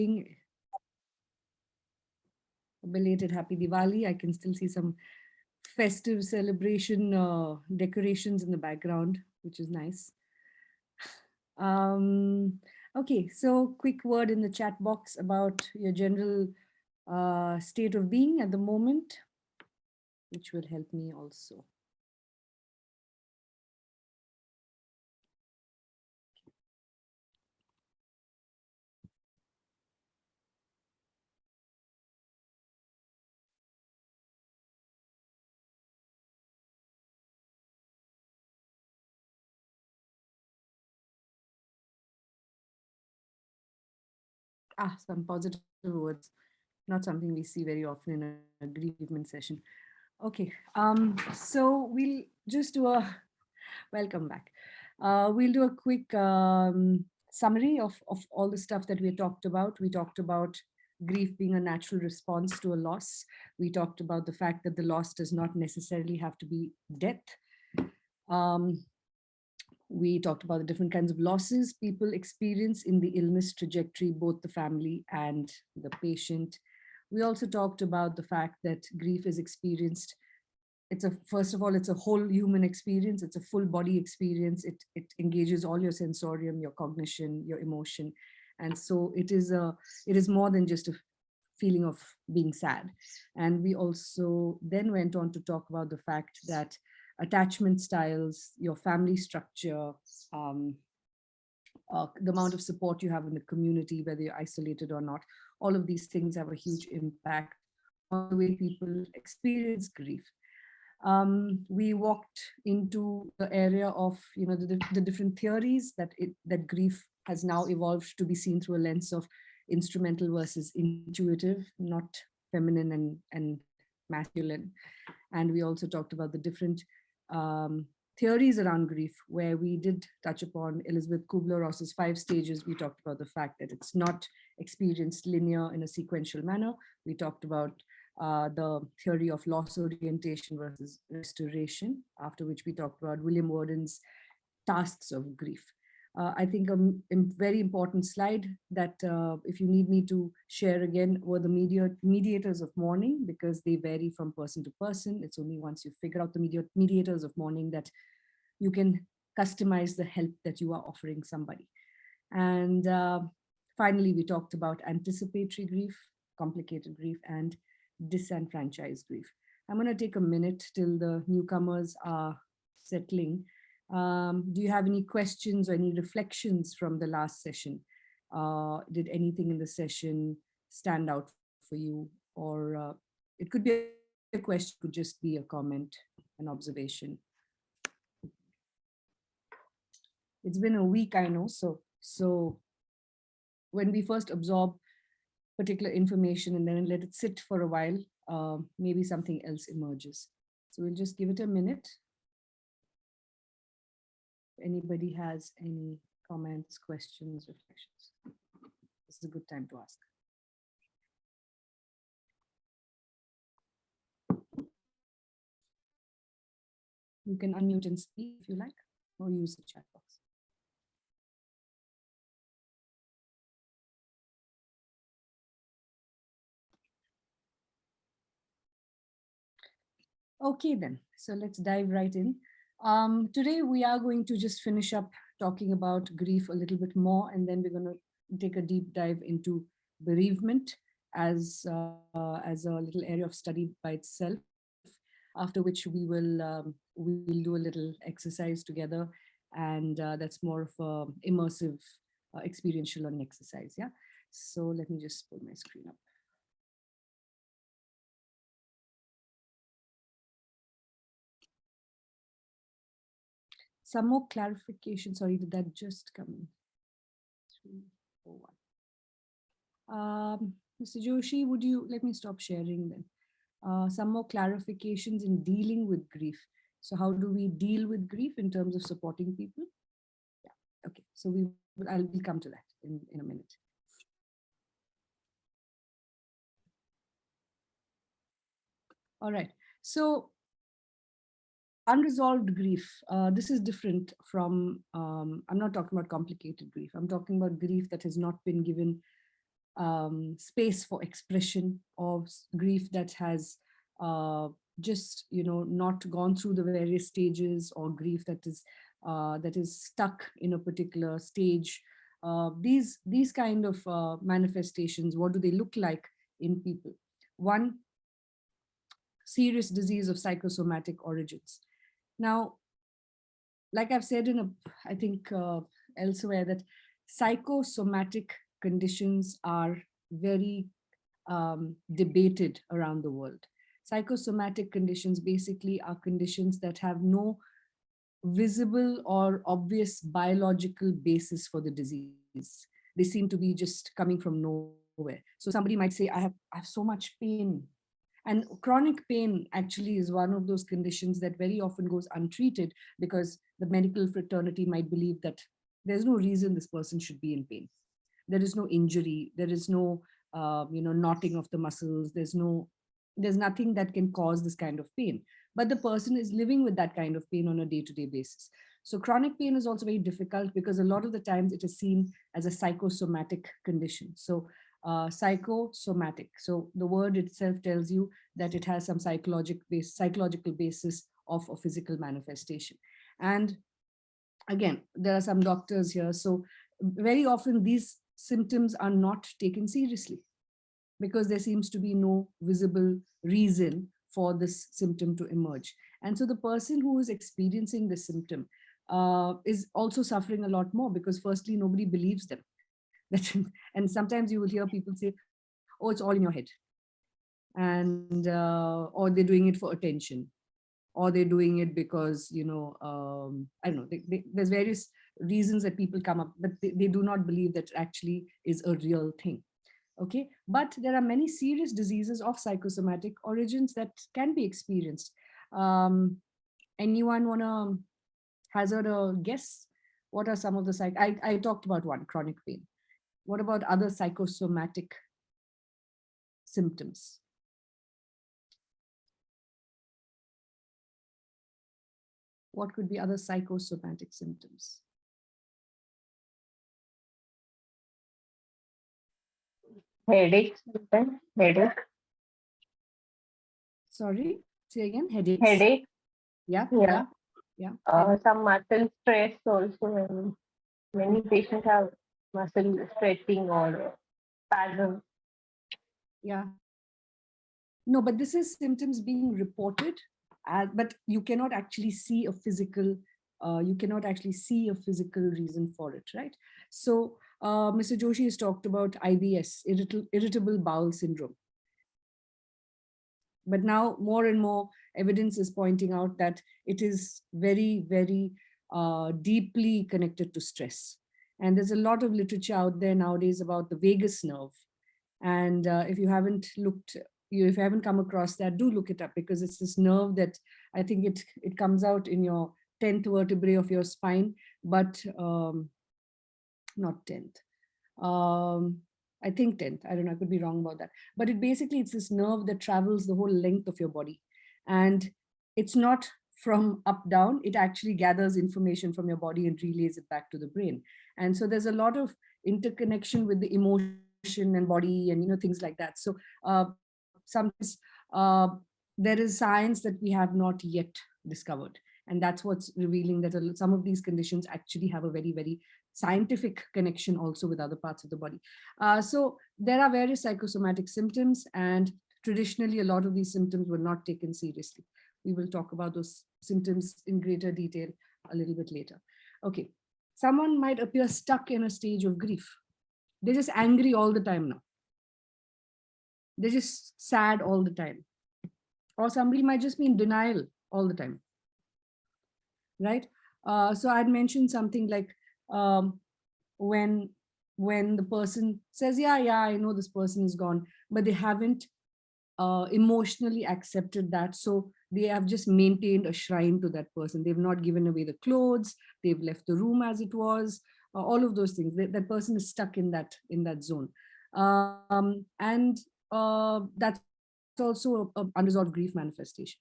A belated happy Diwali. I can still see some festive celebration decorations in the background, which is nice. Um, okay, so quick word in the chat box about your general state of being at the moment, which will help me also. Some positive words, not something we see very often in a bereavement session. Okay, so we'll just do a welcome back. We'll do a quick summary of all the stuff that we talked about. We talked about grief being a natural response to a loss. We talked about the fact that the loss does not necessarily have to be death. Um, we talked about the different kinds of losses people experience in the illness trajectory, both the family and the patient. We also talked about the fact that grief is experienced. First of all, it's a whole human experience. It's a full body experience. It engages all your sensorium, your cognition, your emotion. And so it is more than just a feeling of being sad. And we also then went on to talk about the fact that attachment styles, your family structure, um, the amount of support you have in the community, whether you're isolated or not, all of these things have a huge impact on the way people experience grief. We walked into the area of the different theories that grief has now evolved to be seen through a lens of instrumental versus intuitive, not feminine and masculine. And we also talked about the different um, theories around grief, where we did touch upon Elizabeth Kubler-Ross's 5 stages. We talked about the fact that it's not experienced linear in a sequential manner. We talked about the theory of loss orientation versus restoration, after which we talked about William Worden's tasks of grief. I think a very important slide that if you need me to share again were the mediators of mourning, because they vary from person to person. It's only once you figure out the mediators of mourning that you can customize the help that you are offering somebody. And finally, we talked about anticipatory grief, complicated grief, and disenfranchised grief. I'm going to take a minute till the newcomers are settling. Do you have any questions or any reflections from the last session? Did anything in the session stand out for you? Or it could be a question, could just be a comment, an observation. It's been a week, I know. So when we first absorb particular information and then let it sit for a while, maybe something else emerges. So we'll just give it a minute. Anybody has any comments, questions, reflections? This is a good time to ask. You can unmute and speak if you like, or use the chat box. Okay then, so let's dive right in. Today we are going to just finish up talking about grief a little bit more, and then we're going to take a deep dive into bereavement as a little area of study by itself. After which we'll do a little exercise together, and that's more of a immersive experiential learning exercise. Yeah. So let me just pull my screen up. Some more clarification. Sorry, did that just come in? 3, 4, 1. Mr. Joshi, would you let me stop sharing then? Some more clarifications in dealing with grief. So how do we deal with grief in terms of supporting people? Yeah. Okay. So I'll come to that in a minute. All right. So unresolved grief, this is different from, I'm not talking about complicated grief. I'm talking about grief that has not been given space for expression of grief that has just not gone through the various stages, or grief that is stuck in a particular stage. These kind of manifestations, what do they look like in people? One, serious disease of psychosomatic origins. Now, like I've said I think elsewhere, that psychosomatic conditions are very debated around the world. Psychosomatic conditions basically are conditions that have no visible or obvious biological basis for the disease. They seem to be just coming from nowhere. So somebody might say, I have so much pain. And chronic pain actually is one of those conditions that very often goes untreated, because the medical fraternity might believe that there's no reason this person should be in pain. There is no injury, there is no knotting of the muscles, there's nothing that can cause this kind of pain, but the person is living with that kind of pain on a day-to-day basis. So chronic pain is also very difficult, because a lot of the times it is seen as a psychosomatic condition. So psychosomatic, so the word itself tells you that it has some psychological basis of a physical manifestation. And again, there are some doctors here, so very often these symptoms are not taken seriously, because there seems to be no visible reason for this symptom to emerge. And so the person who is experiencing this symptom is also suffering a lot more, because firstly, nobody believes them. And sometimes you will hear people say, oh, it's all in your head. And or they're doing it for attention, or they're doing it because, I don't know, there's various reasons that people come up, but they do not believe that actually is a real thing. Okay, but there are many serious diseases of psychosomatic origins that can be experienced. Anyone want to hazard a guess? What are some of the I talked about one, chronic pain. What about other psychosomatic symptoms? What could be other psychosomatic symptoms? Headaches, sometimes. Headache. Sorry, say again. Headaches. Headache. Yeah, Yeah. yeah, yeah. Headache. Some muscle stress also. And many patients have muscle stretching or spasm. Yeah. No, but this is symptoms being reported, but you cannot actually see a physical. You cannot actually see a physical reason for it, right? So, Mr. Joshi has talked about IBS, irritable bowel syndrome. But now more and more evidence is pointing out that it is very, very deeply connected to stress. And there's a lot of literature out there nowadays about the vagus nerve. And if you haven't if you haven't come across that, do look it up, because it's this nerve that I think it comes out in your 10th vertebrae of your spine, but not 10th. I think 10th. I don't know. I could be wrong about that. But it's this nerve that travels the whole length of your body. And it's not from up down, it actually gathers information from your body and relays it back to the brain. And so there's a lot of interconnection with the emotion and body and things like that. So sometimes there is science that we have not yet discovered. And that's what's revealing that some of these conditions actually have a very, very scientific connection also with other parts of the body. So there are various psychosomatic symptoms, and traditionally a lot of these symptoms were not taken seriously. We will talk about those symptoms in greater detail a little bit later. Okay, someone might appear stuck in a stage of grief. They're just angry all the time now. They're just sad all the time. Or somebody might just be in denial all the time, right? So I'd mentioned something like um, when the person says, yeah, I know this person is gone, but they haven't emotionally accepted that. So they have just maintained a shrine to that person. They've not given away the clothes. They've left the room as it was. All of those things. That person is stuck in that zone, and that's also a unresolved grief manifestation.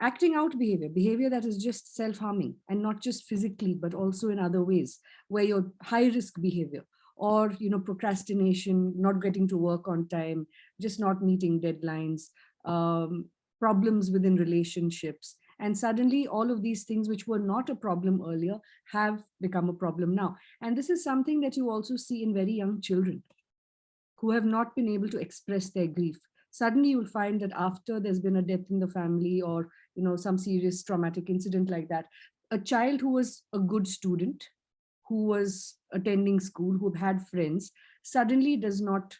Acting out behavior that is just self-harming, and not just physically, but also in other ways, where your high risk behavior, or procrastination, not getting to work on time, just not meeting deadlines, um, problems within relationships. And suddenly all of these things which were not a problem earlier have become a problem now. And this is something that you also see in very young children who have not been able to express their grief. Suddenly you'll find that after there's been a death in the family, or some serious traumatic incident like that, a child who was a good student, who was attending school, who had friends, suddenly does not,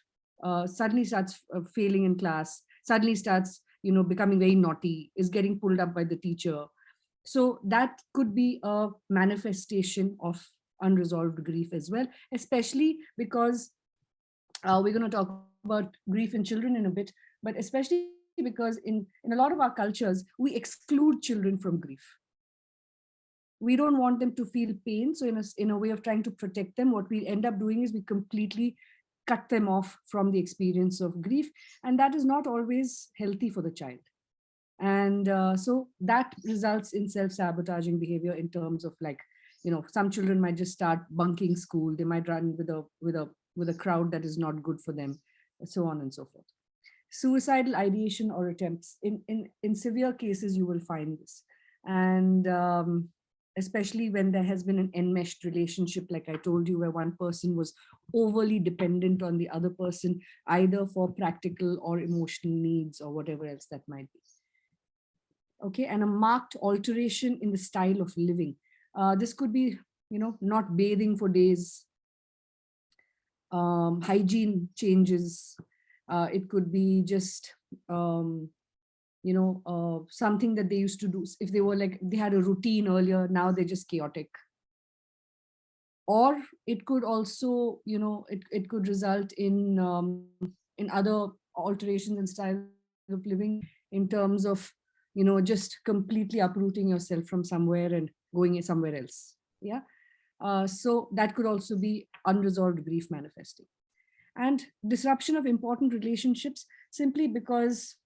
suddenly starts failing in class, suddenly starts becoming very naughty, is getting pulled up by the teacher. So that could be a manifestation of unresolved grief as well, especially because we're going to talk about grief in children in a bit, but especially because in a lot of our cultures, we exclude children from grief. We don't want them to feel pain. So in a way of trying to protect them, what we end up doing is we completely cut them off from the experience of grief. And that is not always healthy for the child. And so that results in self-sabotaging behavior in terms of, like, some children might just start bunking school, they might run with a crowd that is not good for them, so on and so forth. Suicidal ideation or attempts, in severe cases you will find this. And especially when there has been an enmeshed relationship, like I told you, where one person was overly dependent on the other person, either for practical or emotional needs or whatever else that might be. Okay, and a marked alteration in the style of living. This could be, not bathing for days, hygiene changes. It could be just, something that they used to do. If they were like, they had a routine earlier, now they're just chaotic. Or it could also, it could result in other alterations in style of living, in terms of, just completely uprooting yourself from somewhere and going somewhere else. Yeah. So that could also be unresolved grief manifesting. And disruption of important relationships, simply because,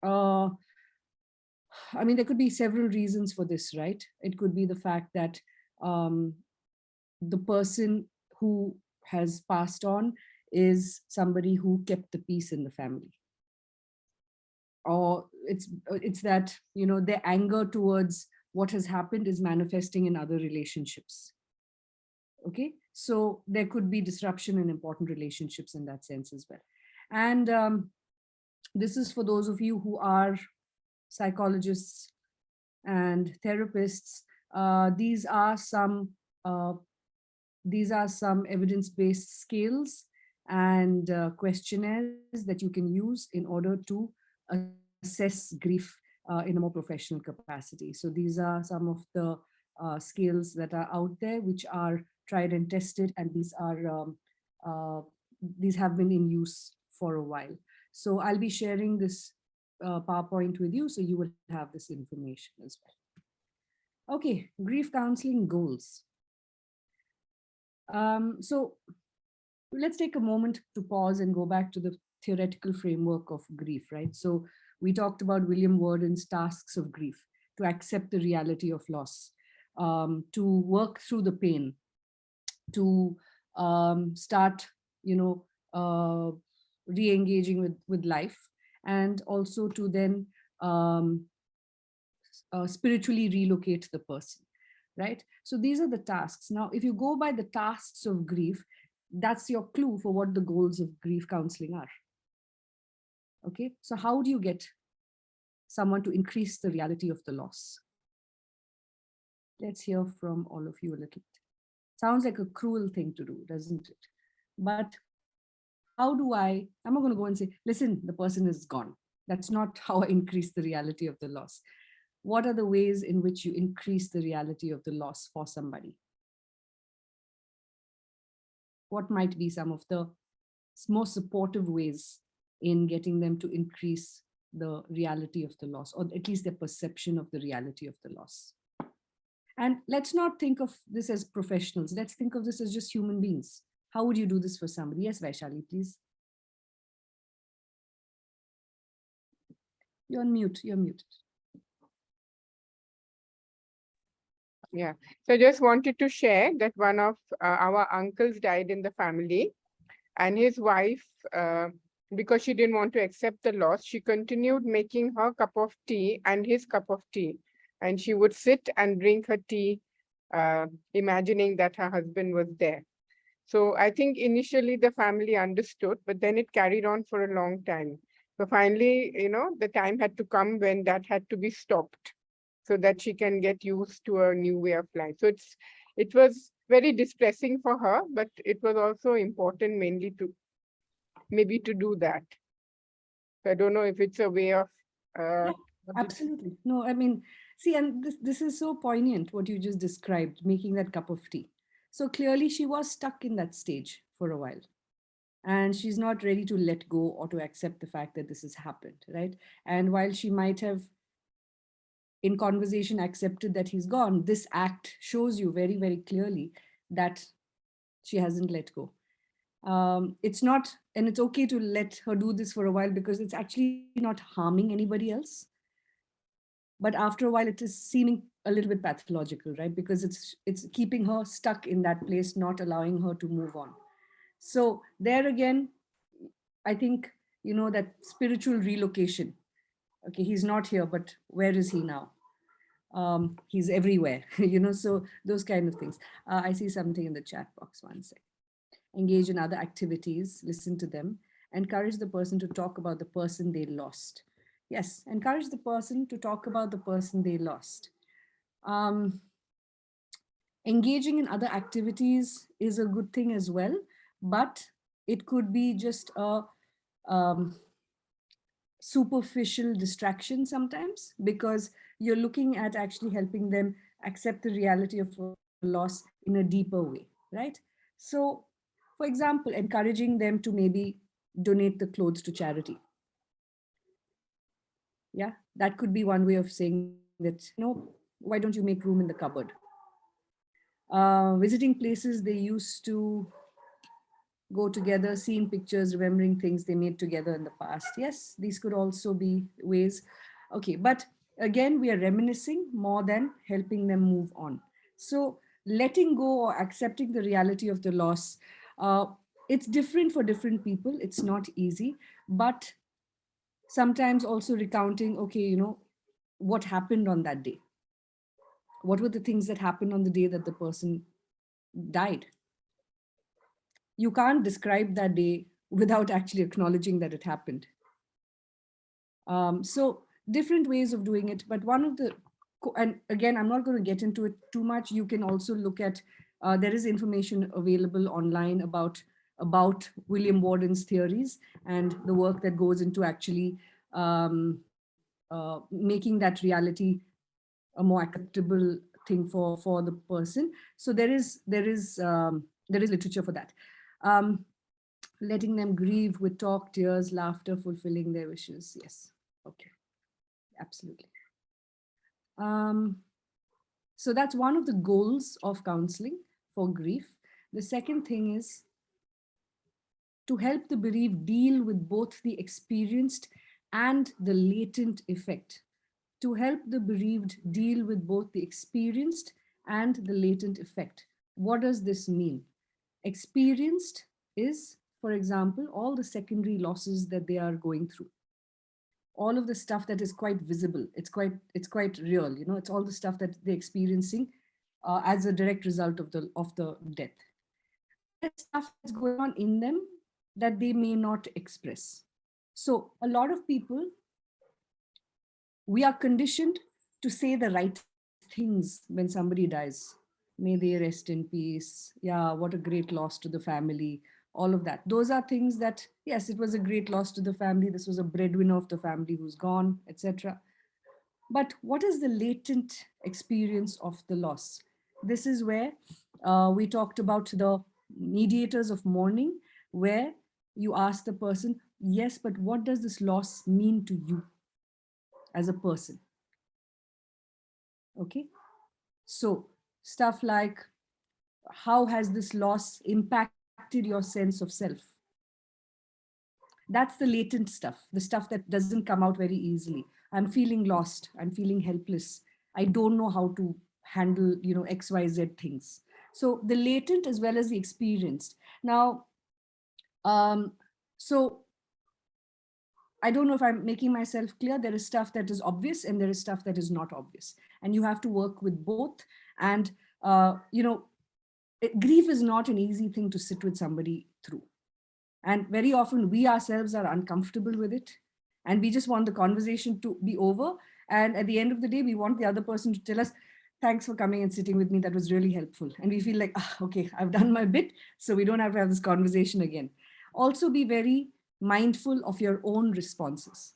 uh, I mean, there could be several reasons for this, right? It could be the fact that um, the person who has passed on is somebody who kept the peace in the family, or it's that, their anger towards what has happened is manifesting in other relationships. Okay, so there could be disruption in important relationships in that sense as well. And this is for those of you who are psychologists and therapists. These are some uh, evidence-based scales and questionnaires that you can use in order to assess grief in a more professional capacity. So these are some of the scales that are out there, which are tried and tested, and uh, these have been in use for a while. So I'll be sharing this PowerPoint with you, so you will have this information as well. Okay, grief counseling goals. So let's take a moment to pause and go back to the theoretical framework of grief, right? So we talked about William Worden's tasks of grief: to accept the reality of loss, to work through the pain, to start, re-engaging with life, and also to then um, spiritually relocate the person, right? So these are the tasks. Now, if you go by the tasks of grief, that's your clue for what the goals of grief counseling are. Okay, so how do you get someone to increase the reality of the loss? Let's hear from all of you a little bit. Sounds like a cruel thing to do, doesn't it? But how do I'm not going to go and say, listen, the person is gone. That's not how I increase the reality of the loss. What are the ways in which you increase the reality of the loss for somebody? What might be some of the most supportive ways in getting them to increase the reality of the loss, or at least their perception of the reality of the loss? And let's not think of this as professionals. Let's think of this as just human beings. How would you do this for somebody? Yes, Vaishali, please. You're on mute. You're muted. Yeah. So I just wanted to share that one of our uncles died in the family, and his wife, because she didn't want to accept the loss, she continued making her cup of tea and his cup of tea. And she would sit and drink her tea, imagining that her husband was there. So I think initially the family understood, but then it carried on for a long time. So finally, the time had to come when that had to be stopped so that she can get used to a new way of life. So it was very distressing for her, but it was also important mainly to maybe to do that. So I don't know if it's a way of uh, Yeah, absolutely. No, I mean, see, and this is so poignant what you just described, making that cup of tea. So clearly she was stuck in that stage for a while. And she's not ready to let go or to accept the fact that this has happened, right? And while she might have in conversation accepted that he's gone, this act shows you very, very clearly that she hasn't let go. It's not, and it's okay to let her do this for a while because it's actually not harming anybody else. But after a while, it is seeming a little bit pathological, right? Because it's keeping her stuck in that place, not allowing her to move on. So there again, I think, that spiritual relocation. Okay, he's not here, but where is he now? He's everywhere, so those kind of things. I see something in the chat box. One sec. Engage in other activities, listen to them, encourage the person to talk about the person they lost. Yes, encourage the person to talk about the person they lost. Um, Engaging in other activities is a good thing as well, but it could be just a um, superficial distraction sometimes, because you're looking at actually helping them accept the reality of a loss in a deeper way, right? So, for example, encouraging them to maybe donate the clothes to charity. Yeah, that could be one way of saying that, why don't you make room in the cupboard? Visiting places they used to go together, seeing pictures, remembering things they made together in the past. Yes, these could also be ways. Okay, but again, we are reminiscing more than helping them move on. So letting go or accepting the reality of the loss, uh, it's different for different people. It's not easy, but sometimes also recounting, okay, what happened on that day? What were the things that happened on the day that the person died? You can't describe that day without actually acknowledging that it happened. So different ways of doing it, but one of the, and again, I'm not going to get into it too much. You can also look at, there is information available online about William Warden's theories and the work that goes into actually making that reality a more acceptable thing for the person. So there is literature for that. Um, Letting them grieve with talk, tears, laughter, fulfilling their wishes. Yes. Okay. Absolutely. Um, so that's one of the goals of counseling for grief. The second thing is to help the bereaved deal with both the experienced and the latent effect. To help the bereaved deal with both the experienced and the latent effect. What does this mean? Experienced is, for example, all the secondary losses that they are going through, all of the stuff that is quite visible. It's quite real. It's all the stuff that they're experiencing as a direct result of the death. But there's stuff that's going on in them that they may not express. So a lot of people, we are conditioned to say the right things when somebody dies. May they rest in peace. Yeah, what a great loss to the family. All of that. Those are things that, yes, it was a great loss to the family. This was a breadwinner of the family who's gone, etc. But what is the latent experience of the loss? This is where we talked about the mediators of mourning, where you ask the person, yes, but what does this loss mean to you as a person? Okay. So stuff like, how has this loss impacted your sense of self? That's the latent stuff, the stuff that doesn't come out very easily. I'm feeling lost. I'm feeling helpless. I don't know how to handle, XYZ things. So the latent as well as the experienced. Now, so I don't know if I'm making myself clear. There is stuff that is obvious and there is stuff that is not obvious. And you have to work with both. And, grief is not an easy thing to sit with somebody through. And very often we ourselves are uncomfortable with it. And we just want the conversation to be over. And at the end of the day, we want the other person to tell us, thanks for coming and sitting with me. That was really helpful. And we feel like, okay, I've done my bit. So we don't have to have this conversation again. Also be very mindful of your own responses.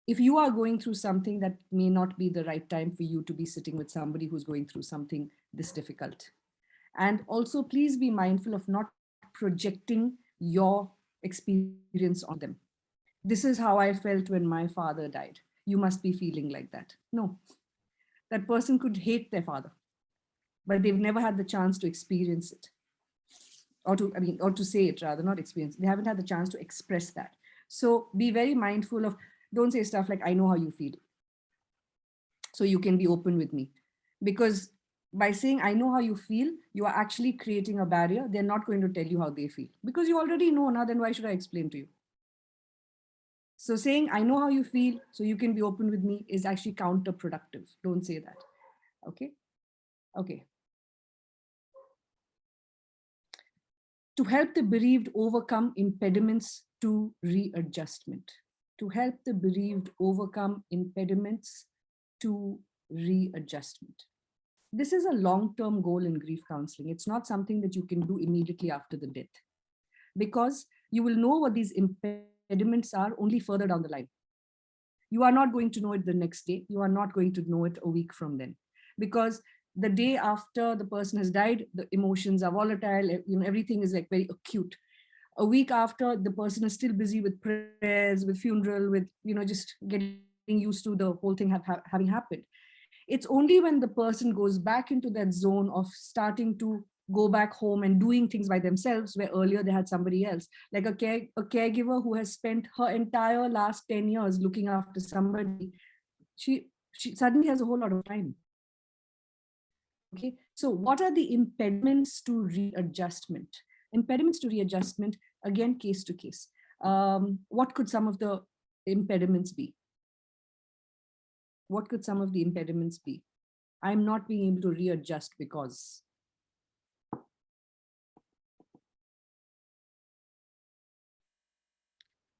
If you are going through something, that may not be the right time for you to be sitting with somebody who's going through something this difficult. And also please be mindful of not projecting your experience on them. This is how I felt when my father died. You must be feeling like that. No, that person could hate their father, but they've never had the chance to experience it. Or to say it rather, not experience. They haven't had the chance to express that. So be very mindful of, don't say stuff like, I know how you feel, so you can be open with me. Because by saying, I know how you feel, you are actually creating a barrier. They're not going to tell you how they feel because you already know now, then why should I explain to you? So saying, I know how you feel, so you can be open with me is actually counterproductive. Don't say that. Okay. Okay. To help the bereaved overcome impediments to readjustment. To help the bereaved overcome impediments to readjustment. This is a long-term goal in grief counseling. It's not something that you can do immediately after the death, because you will know what these impediments are only further down the line. You are not going to know it the next day. You are not going to know it a week from then, because the day after the person has died, the emotions are volatile. Everything is like very acute. A week after, the person is still busy with prayers, with funeral, with just getting used to the whole thing having happened. It's only when the person goes back into that zone of starting to go back home and doing things by themselves, where earlier they had somebody else, like a caregiver who has spent her entire last 10 years looking after somebody, she suddenly has a whole lot of time. Okay, so what are the impediments to readjustment? Impediments to readjustment, again, case to case. What could some of the impediments be? What could some of the impediments be? I'm not being able to readjust because.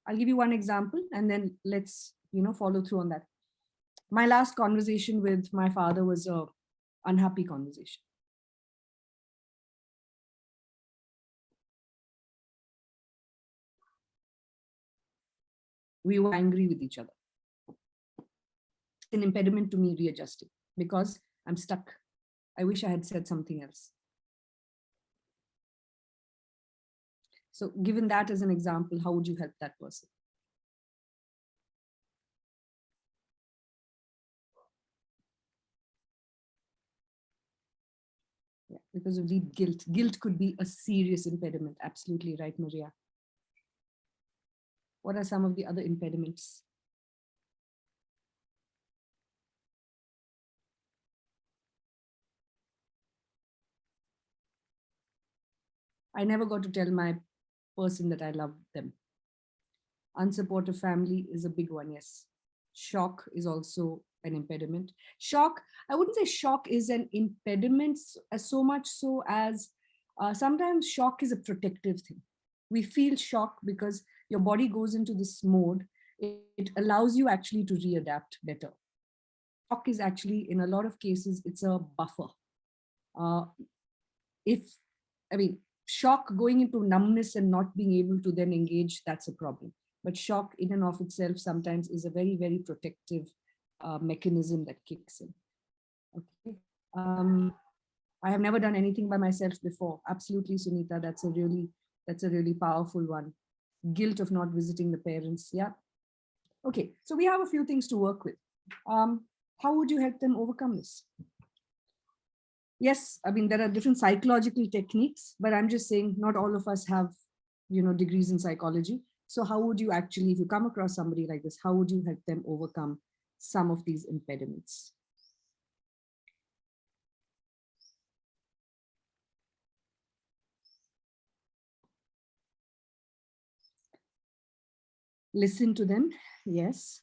I'll give you one example and then let's, follow through on that. My last conversation with my father was a unhappy conversation. We were angry with each other. It's an impediment to me readjusting because I'm stuck. I wish I had said something else. So given that as an example, how would you help that person? Yeah, because of the guilt. Guilt could be a serious impediment. Absolutely right, Maria. What are some of the other impediments? I never got to tell my person that I love them. Unsupportive family is a big one, yes. Shock is also an impediment. Shock, I wouldn't say shock is an impediment as so much so as sometimes shock is a protective thing. We feel shock because your body goes into this mode. It allows you actually to readapt better. Shock is actually, in a lot of cases, it's a buffer. Shock going into numbness and not being able to then engage, that's a problem. But shock in and of itself sometimes is a very, very protective mechanism that kicks in. Okay. I have never done anything by myself before. Absolutely, Sunita, that's a really powerful one. Guilt of not visiting the parents. Yeah. Okay, so we have a few things to work with. How would you help them overcome this? Yes, there are different psychological techniques, but I'm just saying not all of us have, degrees in psychology. So how would you actually, if you come across somebody like this, how would you help them overcome some of these impediments? Listen to them. Yes.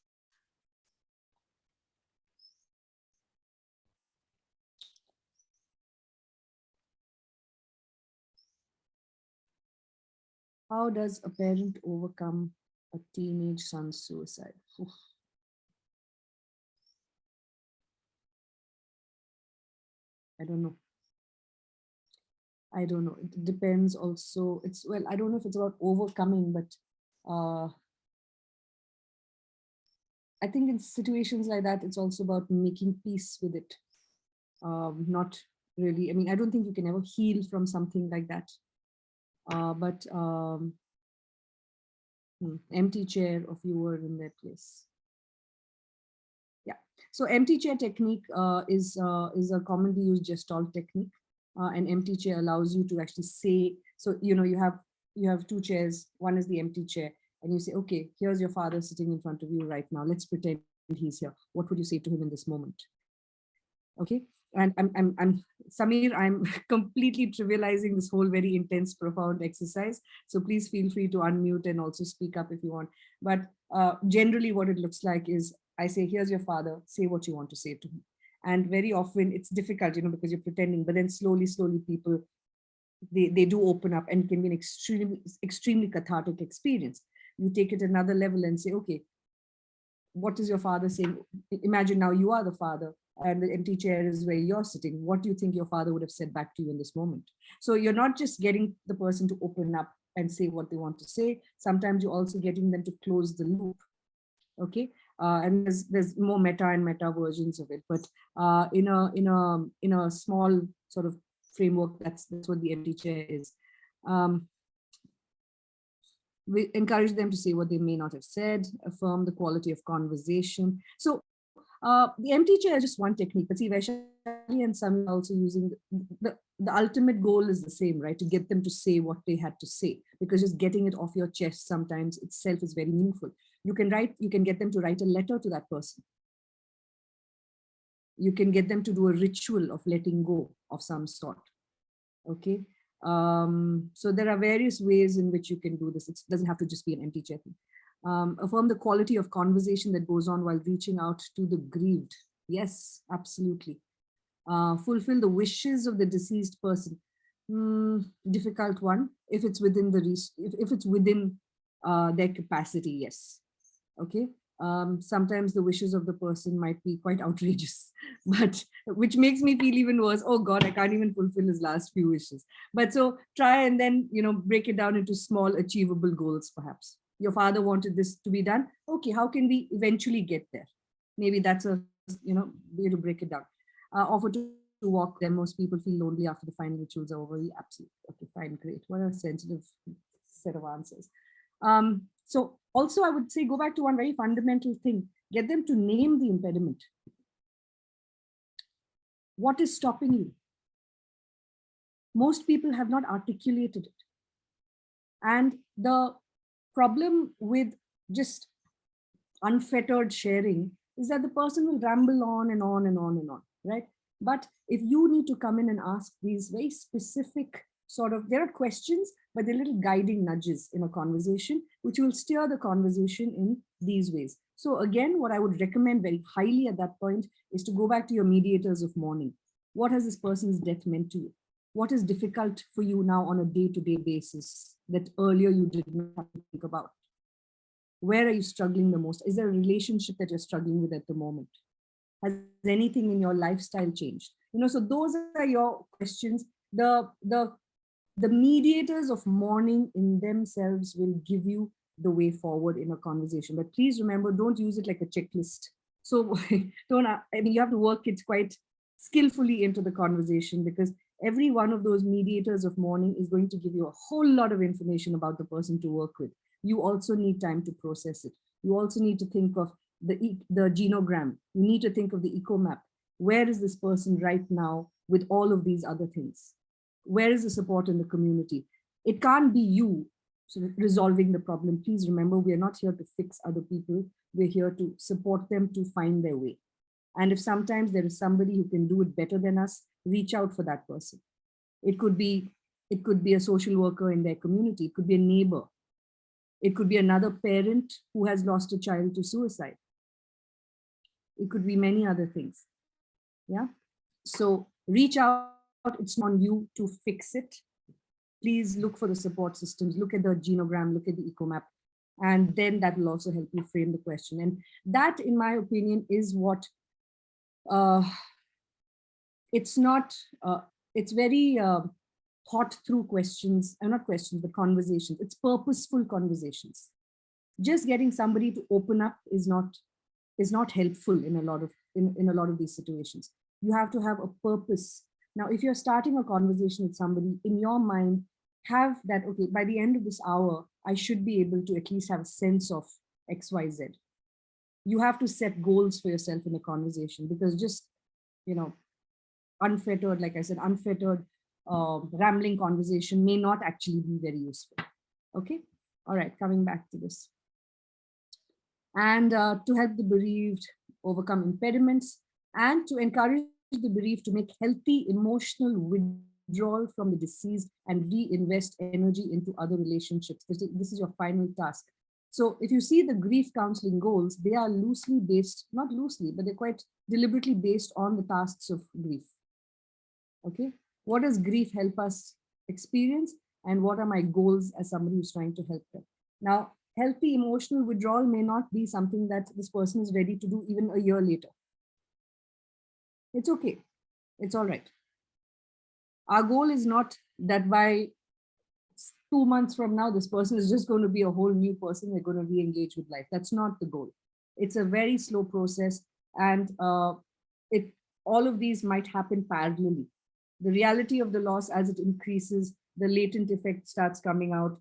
How does a parent overcome a teenage son's suicide? Oof. I don't know. I don't know. It depends also. It's, well, I don't know if it's about overcoming, but I think in situations like that, it's also about making peace with it. Not really, I mean, I don't think you can ever heal from something like that. But empty chair if you were in their place. Yeah. So empty chair technique is a commonly used gestalt technique. An empty chair allows you to actually say, so you have two chairs. One is the empty chair, and you say, okay, here's your father sitting in front of you right now. Let's pretend he's here. What would you say to him in this moment? Okay. And I'm Samir, I'm completely trivializing this whole very intense, profound exercise. So please feel free to unmute and also speak up if you want. But generally what it looks like is I say, here's your father, say what you want to say to him. And very often it's difficult, because you're pretending, but then slowly people, they do open up, and can be an extremely cathartic experience. You take it another level and say, okay, what is your father saying? Imagine now you are the father and the empty chair is where you're sitting. What do you think your father would have said back to you in this moment? So you're not just getting the person to open up and say what they want to say. Sometimes you're also getting them to close the loop. Okay. And there's more meta and meta versions of it, but in a small sort of framework, that's what the empty chair is. We encourage them to say what they may not have said, affirm the quality of conversation. So the empty chair is just one technique, but see, Vaishali and Sami are also using the ultimate goal is the same, right? To get them to say what they had to say, because just getting it off your chest sometimes itself is very meaningful. You can get them to write a letter to that person. You can get them to do a ritual of letting go of some sort. Okay. So there are various ways in which you can do this. It doesn't have to just be an empty chair thing. Affirm the quality of conversation that goes on while reaching out to the grieved. Yes, absolutely. Fulfill the wishes of the deceased person. Difficult one. If it's within if it's within their capacity, yes. Okay. Sometimes the wishes of the person might be quite outrageous, but which makes me feel even worse. Oh God, I can't even fulfill his last few wishes. But so try and then, break it down into small achievable goals, perhaps. Your father wanted this to be done. Okay, how can we eventually get there? Maybe that's a, way to break it down. Offer to walk them. Most people feel lonely after the final rituals are over. Absolutely. Okay, fine, great. What a sensitive set of answers. So also I would say go back to one very fundamental thing. Get them to name the impediment. What is stopping you? Most people have not articulated it. And the problem with just unfettered sharing is that the person will ramble on and on and on and on, right? But if you need to come in and ask these very specific there are questions, but they're little guiding nudges in a conversation, which will steer the conversation in these ways. So again, what I would recommend very highly at that point is to go back to your mediators of mourning. What has this person's death meant to you? What is difficult for you now on a day-to-day basis that earlier you did not have to think about? Where are you struggling the most? Is there a relationship that you're struggling with at the moment? Has anything in your lifestyle changed? So those are your questions. The mediators of mourning in themselves will give you the way forward in a conversation. But please remember, don't use it like a checklist. So you have to work it quite skillfully into the conversation, because every one of those mediators of mourning is going to give you a whole lot of information about the person to work with. You also need time to process it. You also need to think of the genogram. You need to think of the eco map. Where is this person right now with all of these other things? Where is the support in the community? It can't be you resolving the problem. Please remember, we are not here to fix other people. We're here to support them to find their way. And if sometimes there is somebody who can do it better than us, reach out for that person. It could be a social worker in their community. It could be a neighbor. It could be another parent who has lost a child to suicide. It could be many other things. Yeah. So reach out. It's not on you to fix it. Please look for the support systems, look at the genogram, look at the eco map, and then that will also help you frame the question. And that, in my opinion, is what uh, it's not, it's very thought through questions, not questions, but conversations. It's purposeful conversations. Just getting somebody to open up is not helpful in a lot of in a lot of these situations. You have to have a purpose. Now, if you're starting a conversation with somebody, in your mind, have that, okay, by the end of this hour, I should be able to at least have a sense of XYZ. You have to set goals for yourself in a conversation, because just, unfettered, like I said, unfettered rambling conversation may not actually be very useful. Okay. All right. Coming back to this. And to help the bereaved overcome impediments, and to encourage the bereaved to make healthy emotional withdrawal from the deceased and reinvest energy into other relationships. This is your final task. So if you see the grief counseling goals, they are loosely based, not loosely, but they're quite deliberately based on the tasks of grief. Okay, what does grief help us experience, and what are my goals as somebody who's trying to help them? Now, healthy emotional withdrawal may not be something that this person is ready to do even a year later. It's okay. It's all right. Our goal is not that by 2 months from now, this person is just going to be a whole new person. They're going to re-engage with life. That's not the goal. It's a very slow process, and all of these might happen parallelly. The reality of the loss, as it increases, the latent effect starts coming out.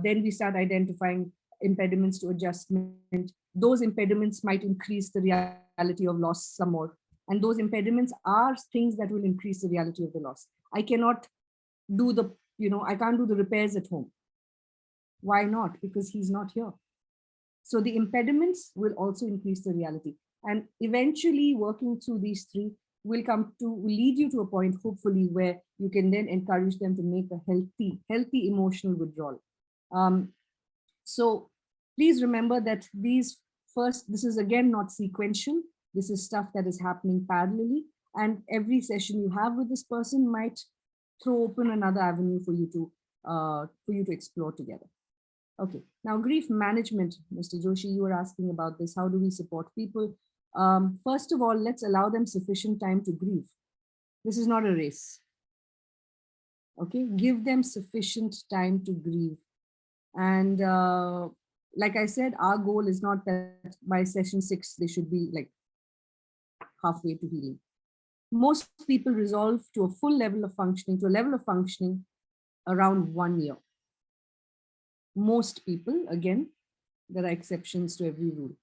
Then we start identifying impediments to adjustment. Those impediments might increase the reality of loss some more. And those impediments are things that will increase the reality of the loss. I cannot do I can't do the repairs at home. Why not? Because he's not here. So the impediments will also increase the reality. And eventually working through these three will lead you to a point, hopefully, where you can then encourage them to make a healthy emotional withdrawal. So please remember that this is again not sequential. This is stuff that is happening parallelly. And every session you have with this person might throw open another avenue for you to explore together. Okay, now grief management, Mr. Joshi, you were asking about this. How do we support people? First of all, let's allow them sufficient time to grieve. This is not a race. Okay, give them sufficient time to grieve. And like I said, our goal is not that by session 6, they should be like halfway to healing. Most people resolve to a full level of functioning, around 1 year. Most people, again, there are exceptions to every rule.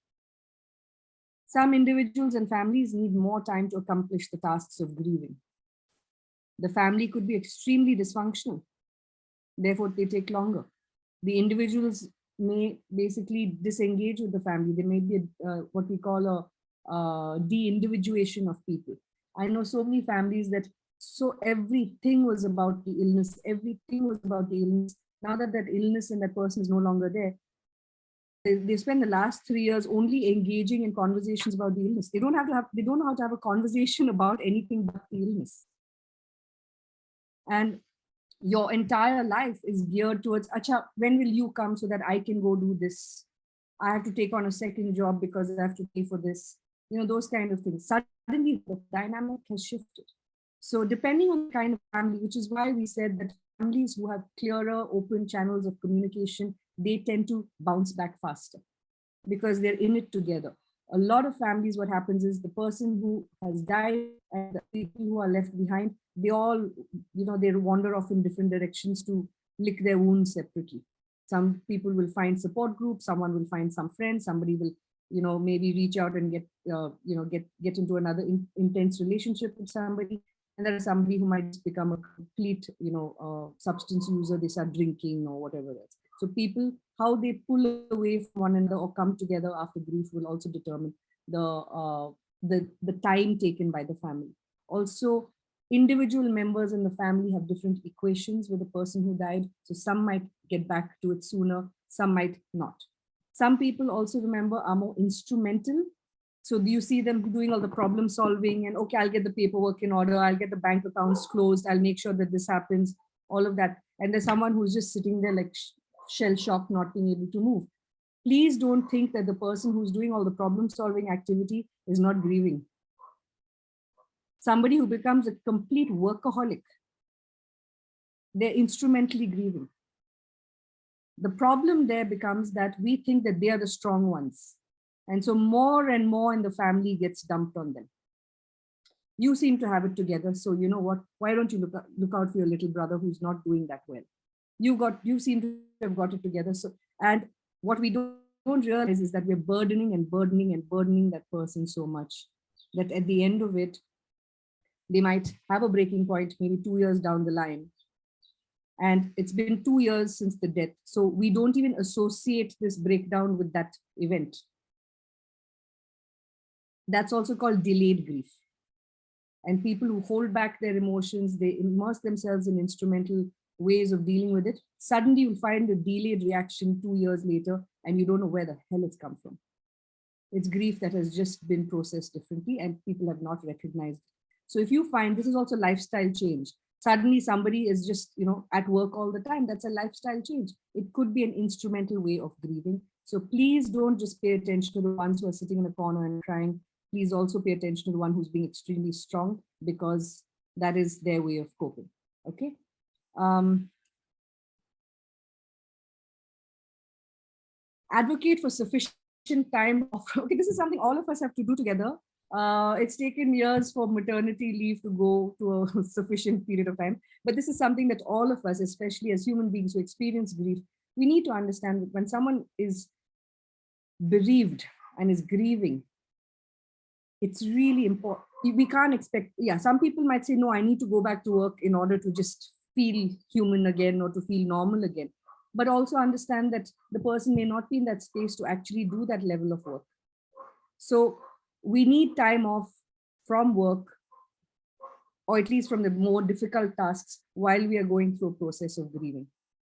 Some individuals and families need more time to accomplish the tasks of grieving. The family could be extremely dysfunctional. Therefore, they take longer. The individuals may basically disengage with the family. There may be what we call a de-individuation of people. I know so many families that everything was about the illness. Now that illness and that person is no longer there, they spend the last 3 years only engaging in conversations about the illness. They don't know how to have a conversation about anything but the illness. And your entire life is geared towards, Acha, when will you come so that I can go do this? I have to take on a second job because I have to pay for this. Those kind of things. Suddenly the dynamic has shifted. So depending on the kind of family, which is why we said that families who have clearer, open channels of communication, they tend to bounce back faster because they're in it together. A lot of families, what happens is the person who has died and the people who are left behind, they all, they wander off in different directions to lick their wounds separately. Some people will find support groups, someone will find some friends, somebody will, maybe reach out and get into another intense relationship with somebody. And there is somebody who might become a complete, substance user. They start drinking or whatever else. So people, how they pull away from one another or come together after grief will also determine the time taken by the family. Also, individual members in the family have different equations with the person who died. So some might get back to it sooner. some might not. Some people also, remember, are more instrumental. So you see them doing all the problem solving and, okay, I'll get the paperwork in order, I'll get the bank accounts closed, I'll make sure that this happens, all of that. And there's someone who's just sitting there like shell shocked, not being able to move. Please don't think that the person who's doing all the problem solving activity is not grieving. Somebody who becomes a complete workaholic, they're instrumentally grieving. The problem there becomes that we think that they are the strong ones. And so more and more in the family gets dumped on them. You seem to have it together. So you know what? Why don't you look out for your little brother who's not doing that well? You seem to have got it together. So, and what we don't realize is that we're burdening and burdening and burdening that person so much that at the end of it, they might have a breaking point maybe 2 years down the line. And it's been 2 years since the death. So we don't even associate this breakdown with that event. That's also called delayed grief. And people who hold back their emotions, they immerse themselves in instrumental ways of dealing with it. Suddenly you'll find a delayed reaction 2 years later, and you don't know where the hell it's come from. It's grief that has just been processed differently and people have not recognized it. So if you find, this is also lifestyle change. Suddenly somebody is just, at work all the time. That's a lifestyle change. It could be an instrumental way of grieving. So please don't just pay attention to the ones who are sitting in a corner and crying. Please also pay attention to the one who's being extremely strong, because that is their way of coping. Okay. Advocate for sufficient time off. Okay, this is something all of us have to do together. It's taken years for maternity leave to go to a sufficient period of time. But this is something that all of us, especially as human beings who experience grief, we need to understand that when someone is bereaved and is grieving, it's really important. We can't expect, some people might say, no, I need to go back to work in order to just feel human again or to feel normal again. But also understand that the person may not be in that space to actually do that level of work. So we need time off from work, or at least from the more difficult tasks, while we are going through a process of grieving.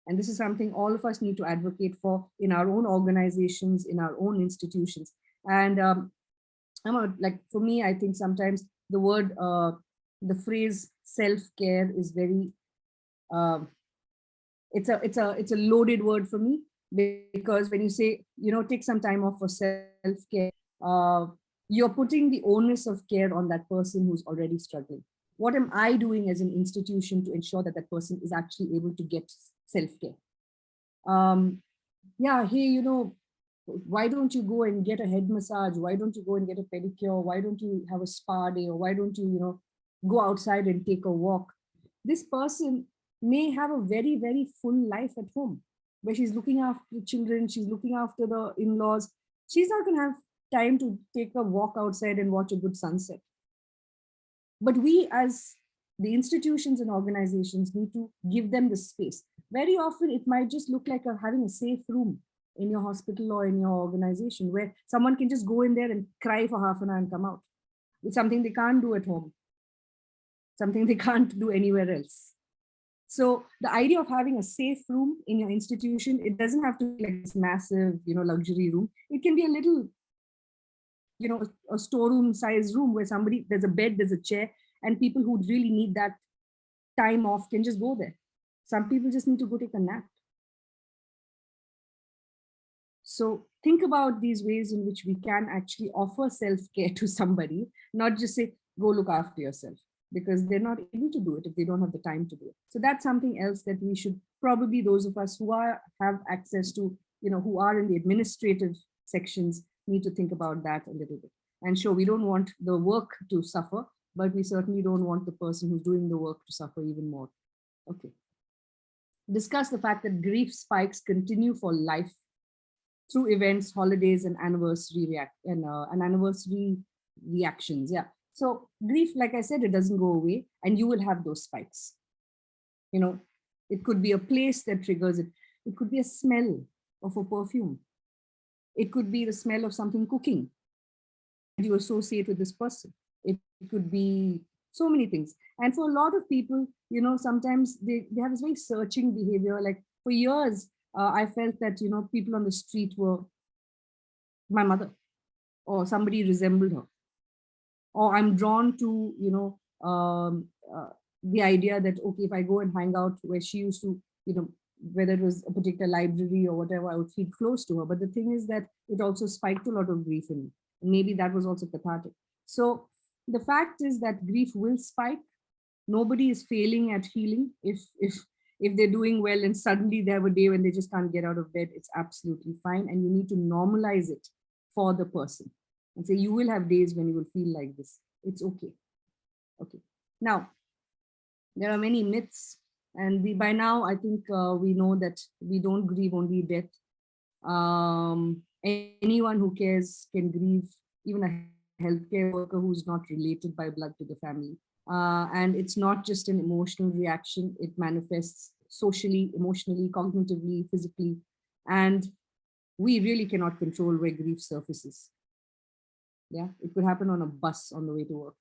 And this is something all of us need to advocate for in our own organizations, in our own institutions. And like, for me, I think sometimes the phrase self-care is very, it's a loaded word for me, because when you say, take some time off for self-care, you're putting the onus of care on that person who's already struggling. What am I doing as an institution to ensure that that person is actually able to get self-care? Hey, why don't you go and get a head massage? Why don't you go and get a pedicure? Why don't you have a spa day? Or why don't you, go outside and take a walk? This person may have a very, very full life at home, where she's looking after the children, she's looking after the in-laws. She's not going to have time to take a walk outside and watch a good sunset. But we, as the institutions and organizations, need to give them the space. Very often it might just look like having a safe room in your hospital or in your organization, where someone can just go in there and cry for half an hour and come out. It's something they can't do at home, something they can't do anywhere else. So the idea of having a safe room in your institution, it doesn't have to be like this massive, luxury room. It can be a little, a storeroom size room where there's a bed, there's a chair, and people who really need that time off can just go there. Some people just need to go take a nap. So think about these ways in which we can actually offer self-care to somebody, not just say, go look after yourself, because they're not able to do it if they don't have the time to do it. So that's something else that we should probably, those of us who have access to, who are in the administrative sections, need to think about that a little bit. And sure, we don't want the work to suffer, but we certainly don't want the person who's doing the work to suffer even more. Okay. Discuss the fact that grief spikes continue for life through events, holidays, and anniversary reactions. Yeah. So grief, like I said, it doesn't go away, and you will have those spikes. It could be a place that triggers it. It could be a smell of a perfume. It could be the smell of something cooking you associate with this person. It could be so many things. And for a lot of people, sometimes they have this very searching behavior. Like for years, I felt that, people on the street were my mother, or somebody resembled her, or I'm drawn to, the idea that, okay, if I go and hang out where she used to, whether it was a particular library or whatever, I would feel close to her. But the thing is that it also spiked a lot of grief in me. And maybe that was also cathartic. So the fact is that grief will spike. Nobody is failing at healing. If they're doing well and suddenly they have a day when they just can't get out of bed, it's absolutely fine. And you need to normalize it for the person and say, you will have days when you will feel like this. It's okay. Okay. Now, there are many myths, and by now I think we know that we don't grieve only death. Anyone who cares can grieve, even a healthcare worker who's not related by blood to the family. And it's not just an emotional reaction, it manifests socially, emotionally, cognitively, physically. And we really cannot control where grief surfaces. Yeah, it could happen on a bus on the way to work.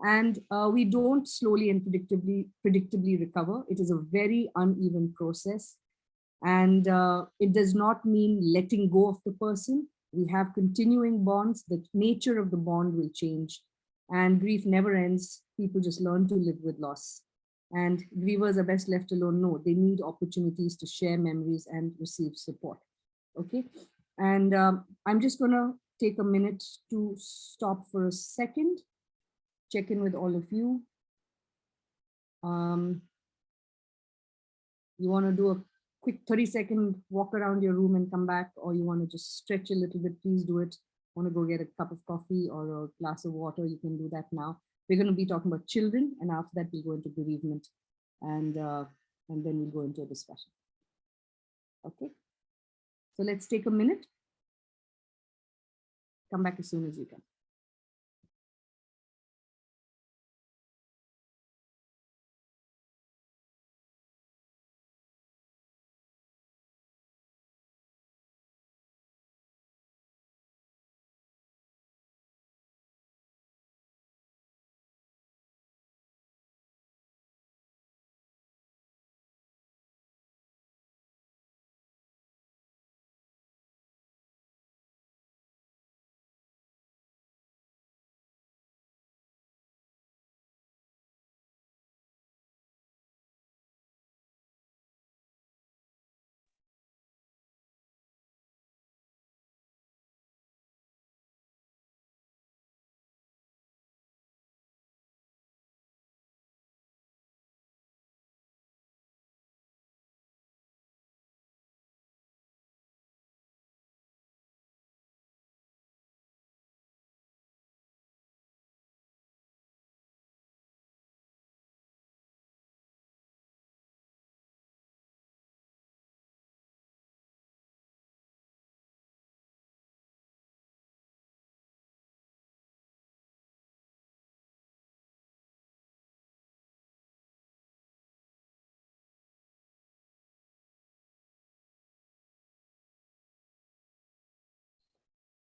And we don't slowly and predictably recover. It is a very uneven process. And it does not mean letting go of the person. We have continuing bonds. The nature of the bond will change. And grief never ends. People just learn to live with loss. And grievers are best left alone. No, they need opportunities to share memories and receive support. Okay. And I'm just going to take a minute to stop for a second, check in with all of you. You want to do a quick 30-second walk around your room and come back, or you want to just stretch a little bit, please do it. Want to go get a cup of coffee or a glass of water, you can do that now. We're going to be talking about children, and after that we'll go into bereavement, and then we'll go into a discussion. Okay, so let's take a minute. Come back as soon as you can.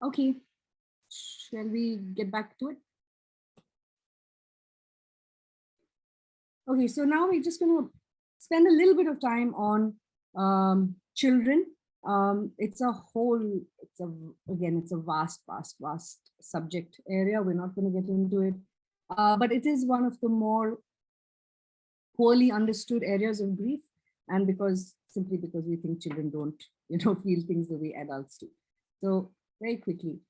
Okay, shall we get back to it? Okay, so now we're just going to spend a little bit of time on children. It's a whole, it's a vast subject area. We're not going to get into it, but it is one of the more poorly understood areas of grief, and simply because we think children don't, feel things the way adults do. So very quickly,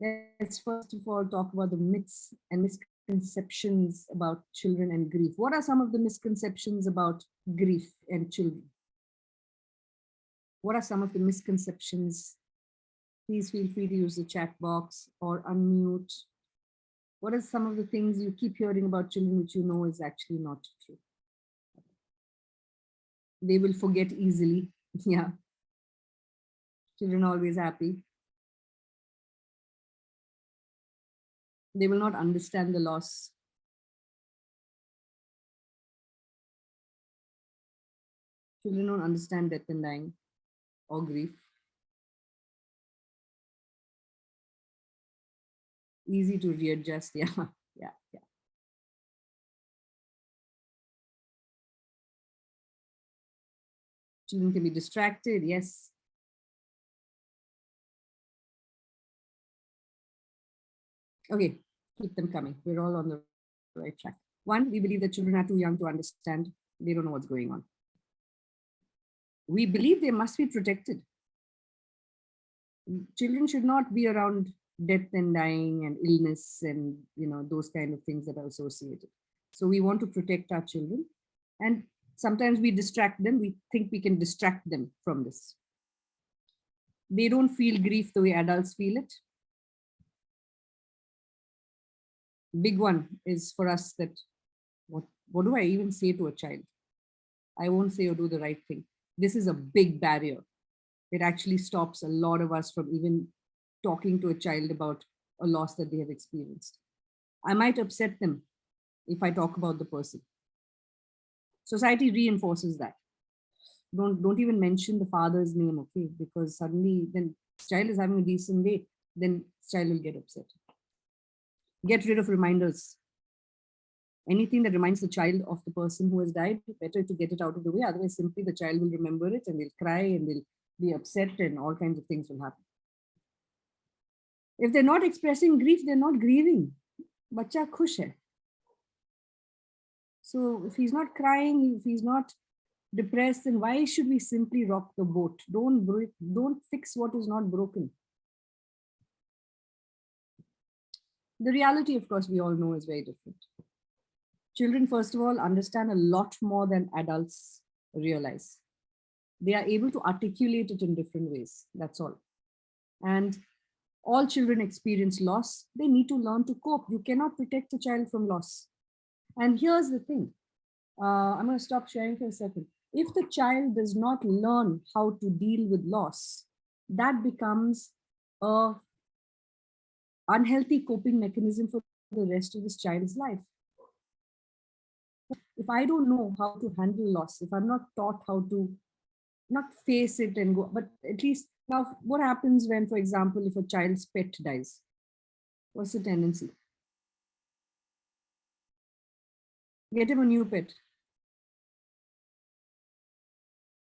let's first of all talk about the myths and misconceptions about children and grief. What are some of the misconceptions about grief and children? What are some of the misconceptions? Please feel free to use the chat box or unmute. What are some of the things you keep hearing about children which you know is actually not true? They will forget easily. Yeah. Children are always happy. They will not understand the loss. Children don't understand death and dying or grief. Easy to readjust. Yeah. Yeah. Yeah. Children can be distracted, yes. Okay, keep them coming. We're all on the right track. One, we believe that children are too young to understand. They don't know what's going on. We believe they must be protected. Children should not be around death and dying and illness and those kind of things that are associated. So we want to protect our children, and sometimes we distract them. We think we can distract them from this. They don't feel grief the way adults feel it. Big one is for us that what do I even say to a child? I won't say or do the right thing. This is a big barrier. It actually stops a lot of us from even talking to a child about a loss that they have experienced. I might upset them if I talk about the person. Society reinforces that. Don't even mention the father's name, okay? Because suddenly then child is having a decent day, then child will get upset. Get rid of reminders. Anything that reminds the child of the person who has died, better to get it out of the way. Otherwise, simply the child will remember it and they'll cry and they'll be upset and all kinds of things will happen. If they're not expressing grief, they're not grieving. Bacha khush hai. So if he's not crying, if he's not depressed, then why should we simply rock the boat? Don't fix what is not broken. The reality, of course, we all know is very different. Children, first of all, understand a lot more than adults realize. They are able to articulate it in different ways. That's all. And all children experience loss. They need to learn to cope. You cannot protect a child from loss. And here's the thing. I'm going to stop sharing for a second. If the child does not learn how to deal with loss, that becomes a unhealthy coping mechanism for the rest of this child's life. If I don't know how to handle loss, if I'm not taught how to not face it and go, but at least now, what happens when, for example, if a child's pet dies? What's the tendency? Get him a new pet.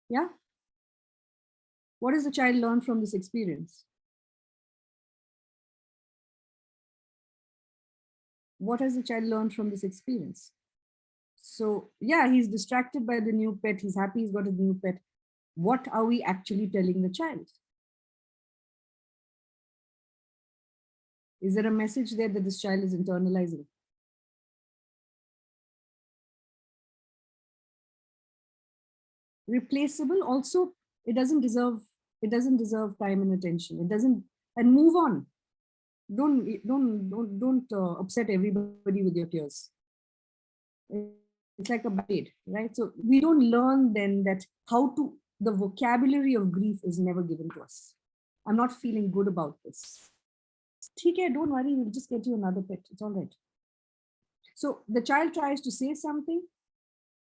Yeah? What does the child learn from this experience? What has the child learned from this experience? So, yeah, he's distracted by the new pet. He's happy he's got a new pet. What are we actually telling the child? Is there a message there that this child is internalizing? Replaceable also, it doesn't deserve time and attention. It doesn't, and move on. Don't upset everybody with your tears. It's like a band-aid, right? So we don't learn then that the vocabulary of grief is never given to us. I'm not feeling good about this. Okay, don't worry, we'll just get you another pet. It's all right. So the child tries to say something,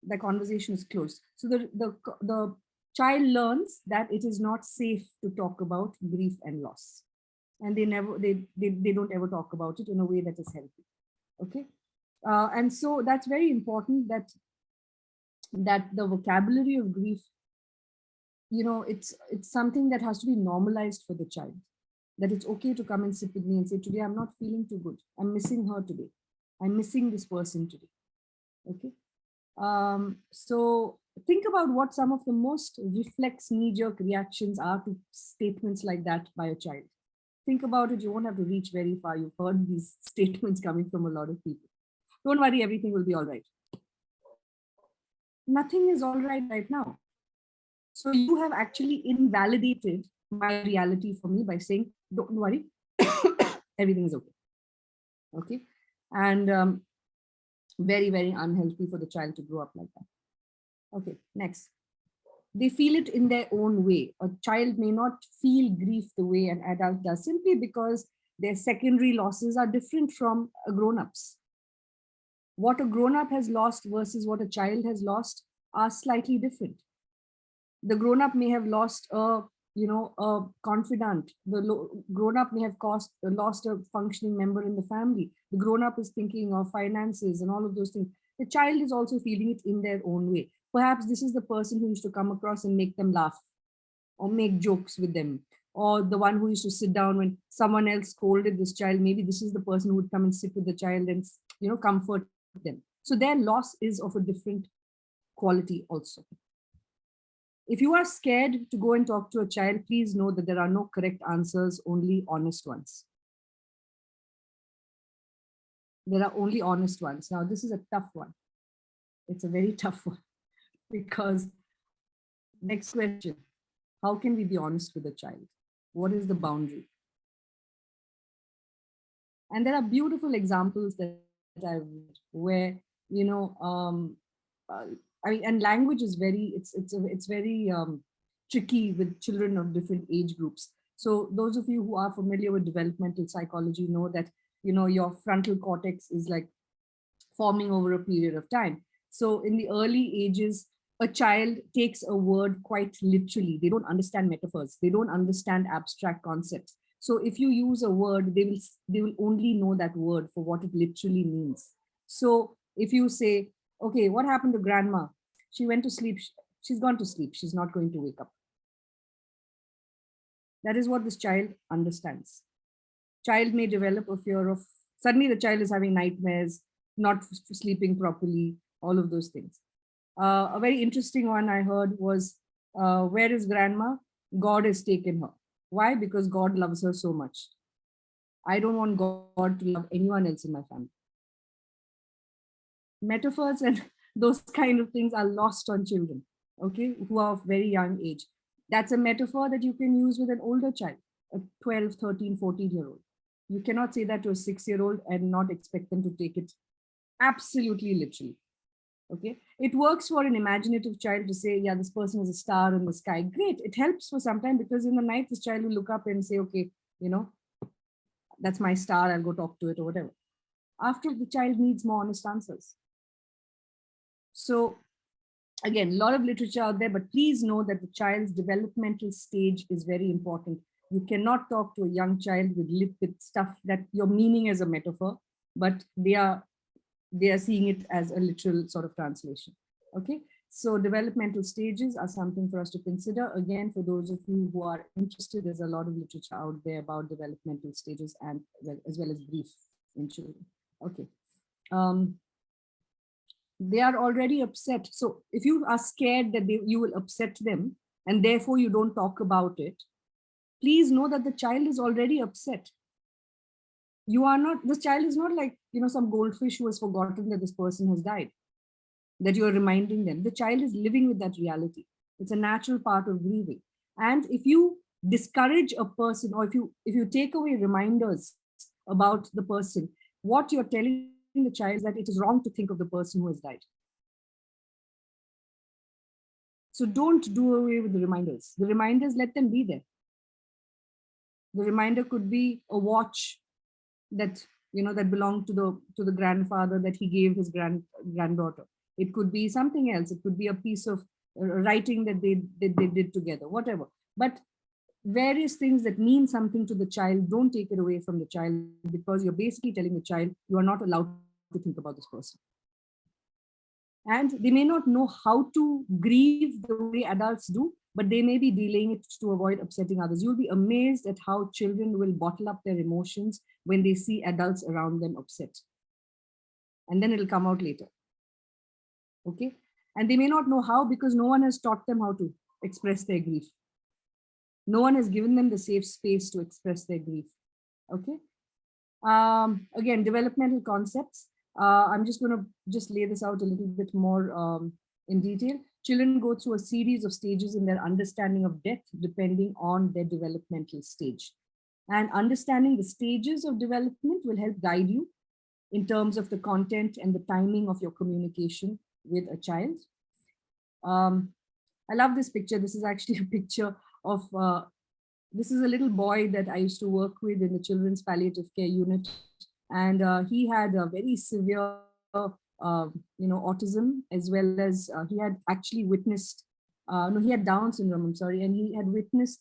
the conversation is closed. So the child learns that it is not safe to talk about grief and loss. And they don't ever talk about it in a way that is healthy. Okay. And so that's very important that the vocabulary of grief, it's something that has to be normalized for the child. That it's okay to come and sit with me and say, today I'm not feeling too good. I'm missing her today. I'm missing this person today. Okay. So think about what some of the most reflex knee-jerk reactions are to statements like that by a child. Think about it. You won't have to reach very far. You've heard these statements coming from a lot of people. Don't worry, everything will be all right. Nothing is all right now. So you have actually invalidated my reality for me by saying, don't worry, everything is okay. Okay. And very, very unhealthy for the child to grow up like that. Okay, next. They feel it in their own way. A child may not feel grief the way an adult does, simply because their secondary losses are different from a grown-up's. What a grown-up has lost versus what a child has lost are slightly different. The grown-up may have lost a confidant. The grown-up may have lost a functioning member in the family. The grown-up is thinking of finances and all of those things. The child is also feeling it in their own way. Perhaps this is the person who used to come across and make them laugh or make jokes with them, or the one who used to sit down when someone else scolded this child. Maybe this is the person who would come and sit with the child and comfort them. So their loss is of a different quality also. If you are scared to go and talk to a child, please know that there are no correct answers, only honest ones. There are only honest ones. Now, this is a tough one. It's a very tough one, because next question, how can we be honest with a child? What is the boundary? And there are beautiful examples that I've read where, uh, and language is it's very tricky with children of different age groups. So those of you who are familiar with developmental psychology know that, your frontal cortex is like forming over a period of time. So in the early ages, a child takes a word quite literally. They don't understand metaphors. They don't understand abstract concepts. So if you use a word, they will only know that word for what it literally means. So if you say, okay, what happened to grandma? She went to sleep. She's gone to sleep. She's not going to wake up. That is what this child understands. Child may develop a fear of, suddenly the child is having nightmares, not sleeping properly, all of those things. A very interesting one I heard was, where is grandma? God has taken her. Why? Because God loves her so much. I don't want God to love anyone else in my family. Metaphors and those kind of things are lost on children, okay, who are of very young age. That's a metaphor that you can use with an older child, a 12, 13, 14-year-old. You cannot say that to a 6-year-old and not expect them to take it absolutely literally. Okay, it works for an imaginative child to say, yeah, this person is a star in the sky. Great, it helps for some time, because in the night this child will look up and say, okay, that's my star, I'll go talk to it or whatever. After, the child needs more honest answers. So again, a lot of literature out there, but please know that the child's developmental stage is very important. You cannot talk to a young child with stuff that you're meaning as a metaphor, but they are seeing it as a literal sort of translation. Okay, so developmental stages are something for us to consider. Again, for those of you who are interested, there's a lot of literature out there about developmental stages, and as well as grief in children. Okay. They are already upset. So if you are scared that you will upset them, and therefore you don't talk about it, please know that the child is already upset. You are not, this child is not like, some goldfish who has forgotten that this person has died, that you are reminding them. The child is living with that reality. It's a natural part of grieving. And if you discourage a person, or if you take away reminders about the person, what you're telling the child is that it is wrong to think of the person who has died. So don't do away with the reminders. The reminders, let them be there. The reminder could be a watch that that belonged to the grandfather that he gave his granddaughter. It could be something else. It could be a piece of writing that they did together, whatever. But various things that mean something to the child, don't take it away from the child, because you're basically telling the child you are not allowed to think about this person. And they may not know how to grieve the way adults do, but they may be delaying it to avoid upsetting others. You'll be amazed at how children will bottle up their emotions when they see adults around them upset. And then it'll come out later. Okay? And they may not know how, because no one has taught them how to express their grief. No one has given them the safe space to express their grief. Okay? Again, developmental concepts. I'm just going to lay this out a little bit more in detail. Children go through a series of stages in their understanding of death, depending on their developmental stage. And understanding the stages of development will help guide you in terms of the content and the timing of your communication with a child. I love this picture. This is actually a picture of, this is a little boy that I used to work with in the children's palliative care unit. And he had a very severe, autism, as well as he had actually witnessed, no, he had Down syndrome, I'm sorry, and he had witnessed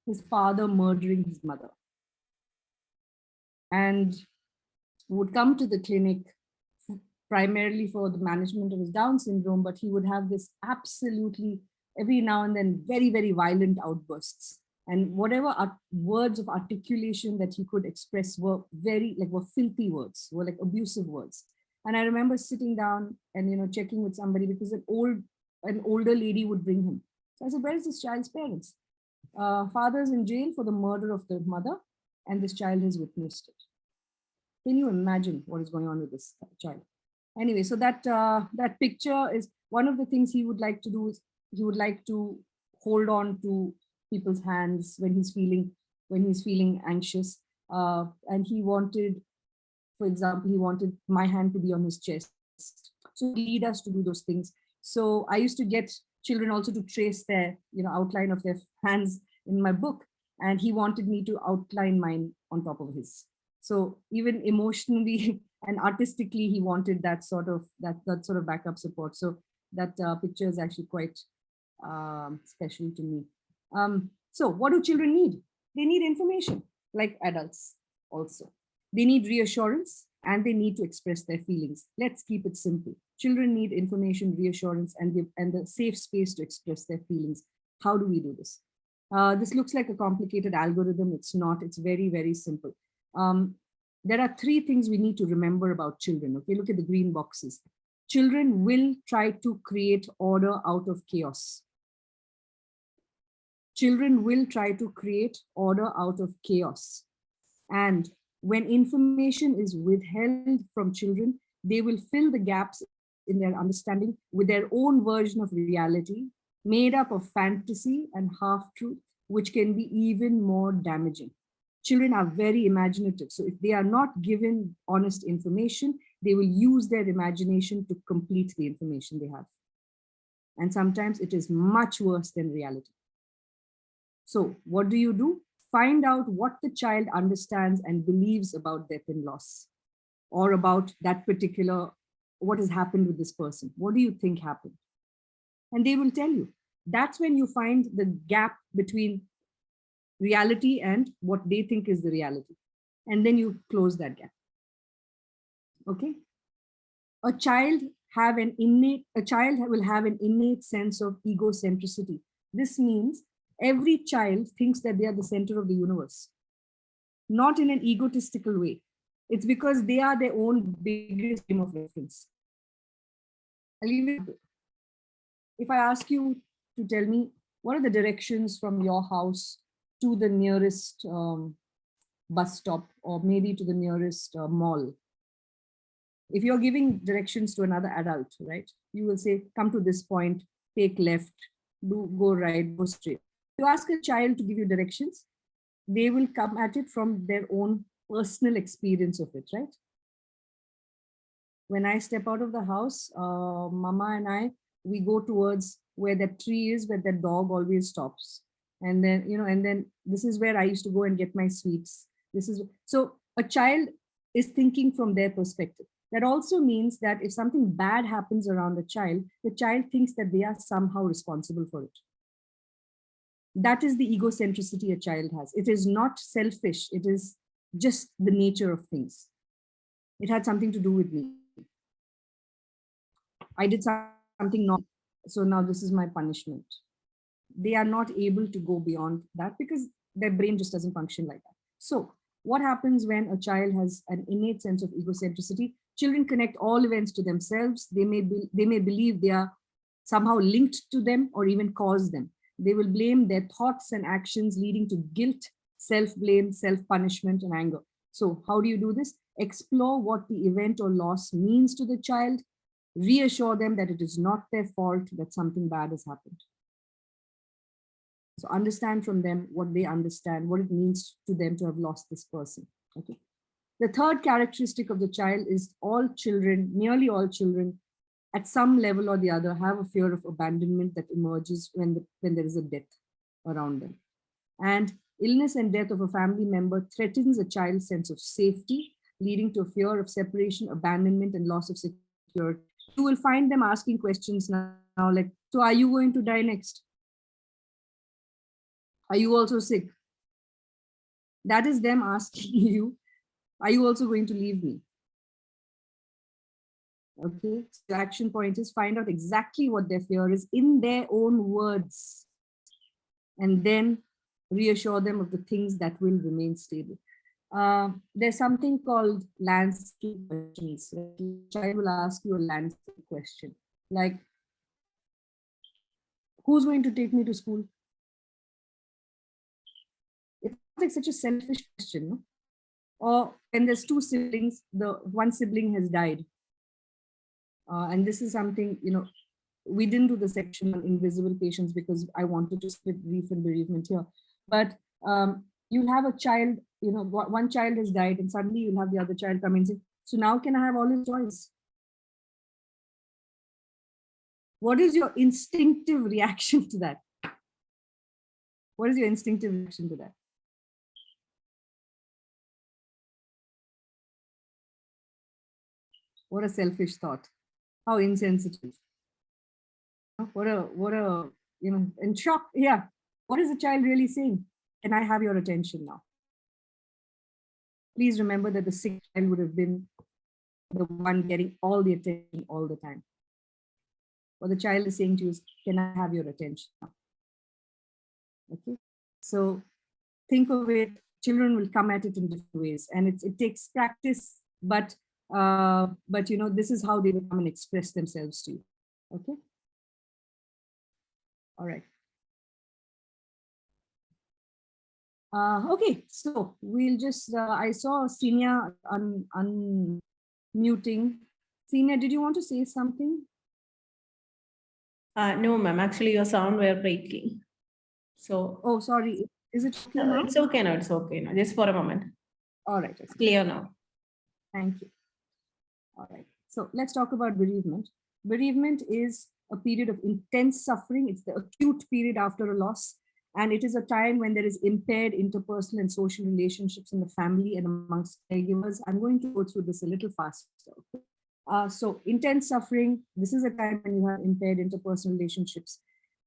his father murdering his mother. And would come to the clinic primarily for the management of his Down syndrome, but he would have this absolutely every now and then very, very violent outbursts. And whatever words of articulation that he could express were were filthy words, were like abusive words. And I remember sitting down and checking with somebody because an older lady would bring him. So I said, where is this child's parents? Father's in jail for the murder of the mother, and this child has witnessed it. Can you imagine what is going on with this child? Anyway, so that picture is one of the things he would like to do. Is he would like to hold on to people's hands when he's feeling anxious, and he wanted, for example, he wanted my hand to be on his chest. So he lead us to do those things. So I used to get children also to trace their outline of their hands in my book, and he wanted me to outline mine on top of his. So even emotionally and artistically, he wanted that sort of backup support. So that picture is actually quite special to me. So what do children need? They need information, like adults also. They need reassurance and they need to express their feelings. Let's keep it simple. Children need information, reassurance, and the safe space to express their feelings. How do we do this? This looks like a complicated algorithm. It's not. It's very, very simple. There are 3 things we need to remember about children. Okay, look at the green boxes. Children will try to create order out of chaos. Children will try to create order out of chaos. And when information is withheld from children, they will fill the gaps in their understanding with their own version of reality, made up of fantasy and half-truth, which can be even more damaging. Children are very imaginative. So if they are not given honest information, they will use their imagination to complete the information they have. And sometimes it is much worse than reality. So what do? Find out what the child understands and believes about death and loss, or about that particular, what has happened with this person. What do you think happened? And they will tell you. That's when you find the gap between reality and what they think is the reality. And then you close that gap. Okay? A child will have an innate sense of egocentricity. This means every child thinks that they are the center of the universe, not in an egotistical way. It's because they are their own biggest frame of reference. I'll give you, if I ask you to tell me what are the directions from your house to the nearest bus stop, or maybe to the nearest mall. If you're giving directions to another adult, right, you will say, come to this point, take left, go right, go straight. You ask a child to give you directions, they will come at it from their own personal experience of it, right? When I step out of the house, Mama and I, we go towards where that tree is, where that dog always stops. And then, this is where I used to go and get my sweets. So a child is thinking from their perspective. That also means that if something bad happens around the child thinks that they are somehow responsible for it. That is the egocentricity a child has. It is not selfish. It is just the nature of things. It had something to do with me. I did something not, so now this is my punishment. They are not able to go beyond that because their brain just doesn't function like that. So what happens when a child has an innate sense of egocentricity? Children connect all events to themselves. They may believe they are somehow linked to them or even cause them. They will blame their thoughts and actions, leading to guilt, self-blame, self-punishment, and anger. So how do you do this? Explore what the event or loss means to the child. Reassure them that it is not their fault that something bad has happened. So understand from them what they understand, what it means to them to have lost this person. Okay. The third characteristic of the child is nearly all children, at some level or the other, have a fear of abandonment that emerges when there is a death around them. And illness and death of a family member threatens a child's sense of safety, leading to a fear of separation, abandonment, and loss of security. You will find them asking questions now like, so are you going to die next? Are you also sick? That is them asking you, are you also going to leave me? Okay, so the action point is find out exactly what their fear is in their own words, and then reassure them of the things that will remain stable. There's something called landscape questions. The child will ask you a landscape question, like, who's going to take me to school? It's like such a selfish question, no? Or when there's two siblings, the one sibling has died. And this is something, we didn't do the section on invisible patients because I wanted to split grief and bereavement here. But you'll have a child, one child has died, and suddenly you'll have the other child come and say, so now can I have all his toys? What is your instinctive reaction to that? What is your instinctive reaction to that? What a selfish thought. How insensitive. What a, in shock. Yeah. What is the child really saying? Can I have your attention now? Please remember that the sick child would have been the one getting all the attention all the time. What the child is saying to you is, can I have your attention now? Okay. So think of it, children will come at it in different ways, and it takes practice, but this is how they will come and express themselves to you. Okay. All right. Okay, so we'll just, I saw Senior unmuting. Senior, did you want to say something? No, ma'am, actually your sound were breaking. So. Oh, sorry. Is it okay now? It's okay now, it's okay now, just for a moment. All right. It's clear now. Thank you. All right. So let's talk about bereavement. Bereavement is a period of intense suffering. It's the acute period after a loss. And it is a time when there is impaired interpersonal and social relationships in the family and amongst caregivers. I'm going to go through this a little faster. So intense suffering, this is a time when you have impaired interpersonal relationships.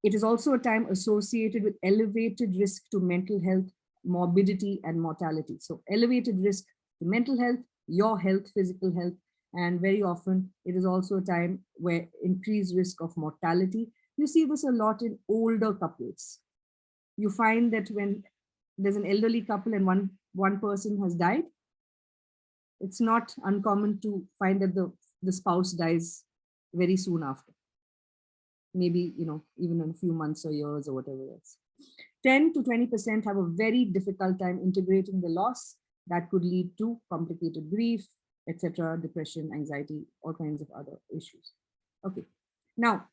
It is also a time associated with elevated risk to mental health, morbidity, and mortality. So elevated risk to mental health, your health, physical health, and very often it is also a time where increased risk of mortality. You see this a lot in older couples. You find that when there's an elderly couple and one person has died, it's not uncommon to find that the spouse dies very soon after. Maybe, even in a few months or years or whatever else. 10 to 20% have a very difficult time integrating the loss. That could lead to complicated grief, etc., depression, anxiety, all kinds of other issues. Okay. Now,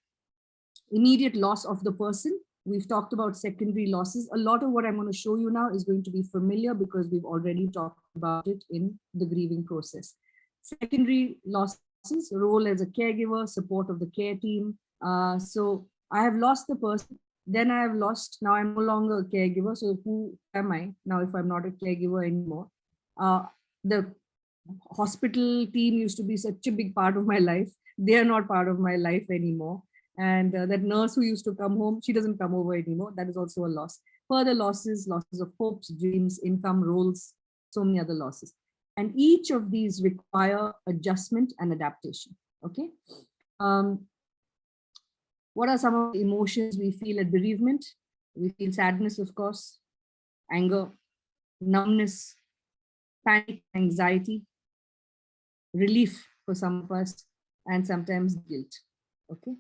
immediate loss of the person. We've talked about secondary losses. A lot of what I'm going to show you now is going to be familiar because we've already talked about it in the grieving process. Secondary losses, role as a caregiver, support of the care team. So I have lost the person, then I have lost, now I'm no longer a caregiver. So who am I now if I'm not a caregiver anymore? The hospital team used to be such a big part of my life. They are not part of my life anymore. And that nurse who used to come home, she doesn't come over anymore. That is also a loss. Further losses of hopes, dreams, income, roles, so many other losses. And each of these require adjustment and adaptation. Okay. What are some of the emotions we feel at bereavement? We feel sadness, of course, anger, numbness, panic, anxiety, relief for some of us, and sometimes guilt. Okay.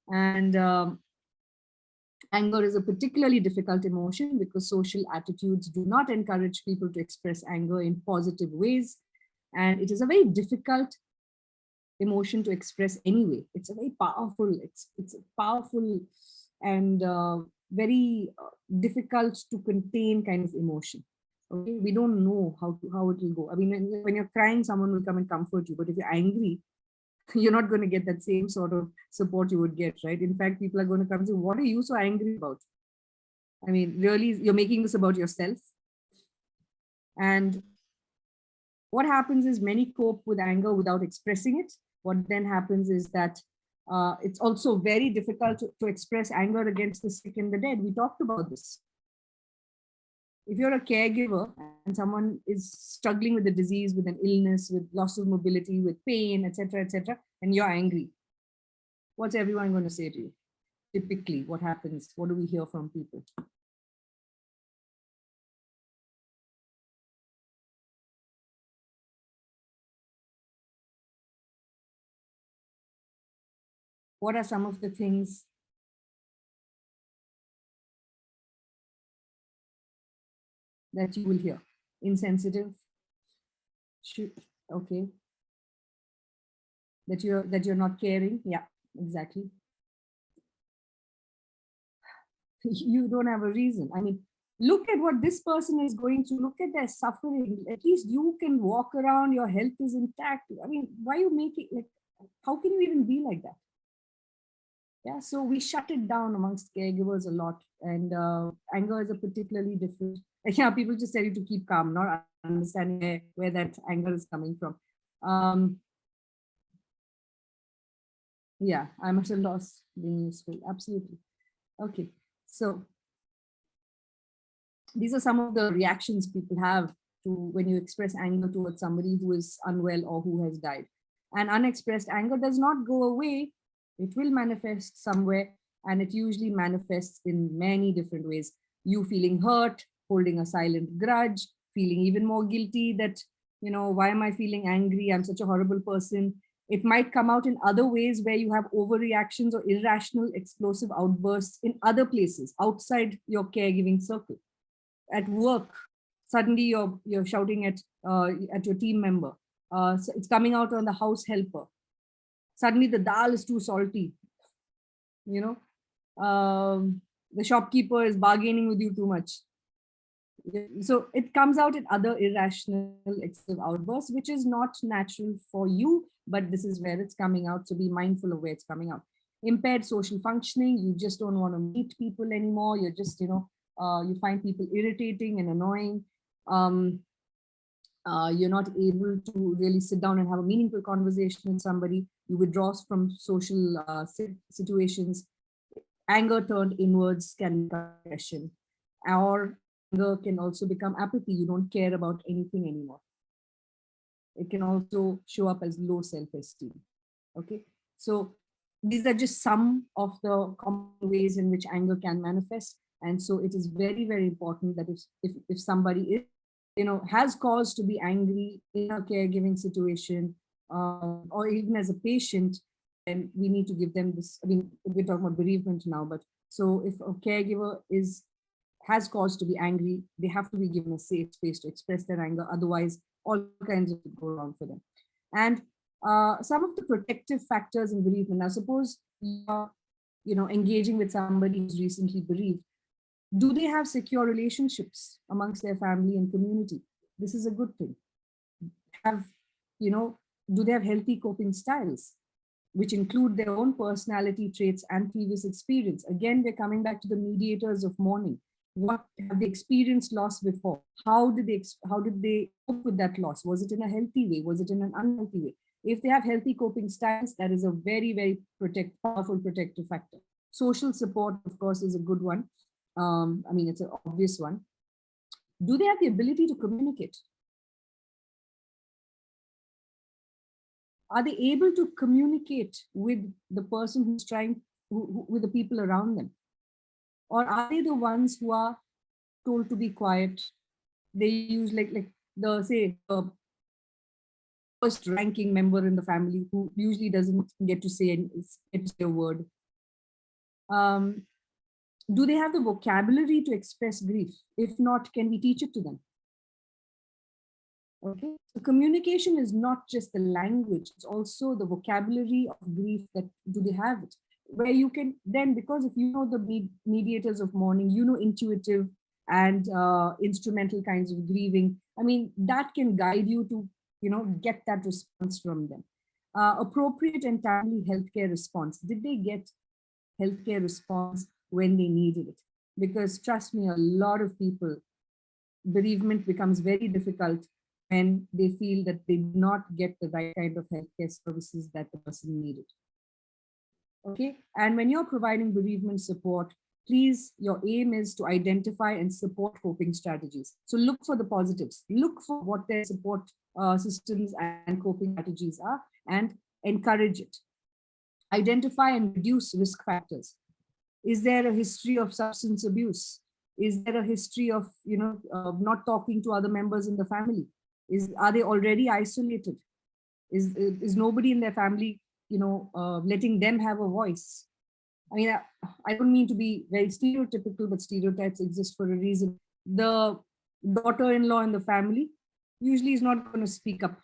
And anger is a particularly difficult emotion because social attitudes do not encourage people to express anger in positive ways. And it is a very difficult emotion to express anyway. It's a very powerful, it's a powerful and very difficult to contain kind of emotion. Okay, we don't know how it will go. I mean, when you're crying, someone will come and comfort you, but if you're angry, you're not going to get that same sort of support you would get, right? In fact, people are going to come and say, what are you so angry about? I mean, really, you're making this about yourself. And what happens is many cope with anger without expressing it. What then happens is that it's also very difficult to express anger against the sick and the dead. We talked about this. If you're a caregiver and someone is struggling with a disease, with an illness, with loss of mobility, with pain, etc., and you're angry, what's everyone going to say to you? Typically, what happens? What do we hear from people? What are some of the things that you will hear? Insensitive? Okay. That you're not caring? Yeah, exactly. You don't have a reason. I mean, look at what this person is going through. Look at their suffering. At least you can walk around. Your health is intact. I mean, why you make it like? How can you even be like that? Yeah, so we shut it down amongst caregivers a lot, and anger is a particularly different. Yeah, people just tell you to keep calm, not understanding where that anger is coming from. Yeah, I'm at a loss being useful. Absolutely. Okay, so these are some of the reactions people have to when you express anger towards somebody who is unwell or who has died. And unexpressed anger does not go away. It will manifest somewhere, and it usually manifests in many different ways. You feeling hurt, holding a silent grudge, feeling even more guilty that, why am I feeling angry? I'm such a horrible person. It might come out in other ways where you have overreactions or irrational explosive outbursts in other places outside your caregiving circle. At work, suddenly you're shouting at your team member. So it's coming out on the house helper. Suddenly the dal is too salty. The shopkeeper is bargaining with you too much. So it comes out in other irrational excessive outbursts, which is not natural for you, but this is where it's coming out. So be mindful of where it's coming out. Impaired social functioning, you just don't want to meet people anymore. You're just, you find people irritating and annoying. You're not able to really sit down and have a meaningful conversation with somebody. You withdraw from social situations. Anger turned inwards can be aggression, or anger can also become apathy. You don't care about anything anymore. It can also show up as low self-esteem. Okay, so these are just some of the common ways in which anger can manifest. And so it is very, very important that if somebody is, has cause to be angry in a caregiving situation, or even as a patient, then we need to give them this. I mean, we're talking about bereavement now, but so if a caregiver has cause to be angry, they have to be given a safe space to express their anger. Otherwise, all kinds of things go wrong for them. And some of the protective factors in bereavement. Now, suppose you're, engaging with somebody who's recently bereaved. Do they have secure relationships amongst their family and community? This is a good thing. Do they have healthy coping styles, which include their own personality traits and previous experience? Again, we're coming back to the mediators of mourning. What have they experienced loss before? How did they cope with that loss? Was it in a healthy way? Was it in an unhealthy way? If they have healthy coping styles, that is a very, very powerful protective factor. Social support, of course, is a good one. I mean, it's an obvious one. Do they have the ability to communicate? Are they able to communicate with the person who's with the people around them? Or are they the ones who are told to be quiet? They use like the first ranking member in the family who usually doesn't get to say a word. Do they have the vocabulary to express grief? If not, can we teach it to them? Okay, so communication is not just the language, it's also the vocabulary of grief. That do they have it? Where you can then, because if you know the mediators of mourning, intuitive and instrumental kinds of grieving, I mean, that can guide you to, get that response from them. Appropriate and timely healthcare response. Did they get healthcare response when they needed it? Because trust me, a lot of people, bereavement becomes very difficult when they feel that they do not get the right kind of healthcare services that the person needed. Okay, and when you're providing bereavement support, please, your aim is to identify and support coping strategies. So look for the positives, look for what their support systems and coping strategies are, and encourage it. Identify and reduce risk factors. Is there a history of substance abuse? Is there a history of, not talking to other members in the family? Are they already isolated? Is nobody in their family, letting them have a voice? I mean, I don't mean to be very stereotypical, but stereotypes exist for a reason. The daughter-in-law in the family usually is not going to speak up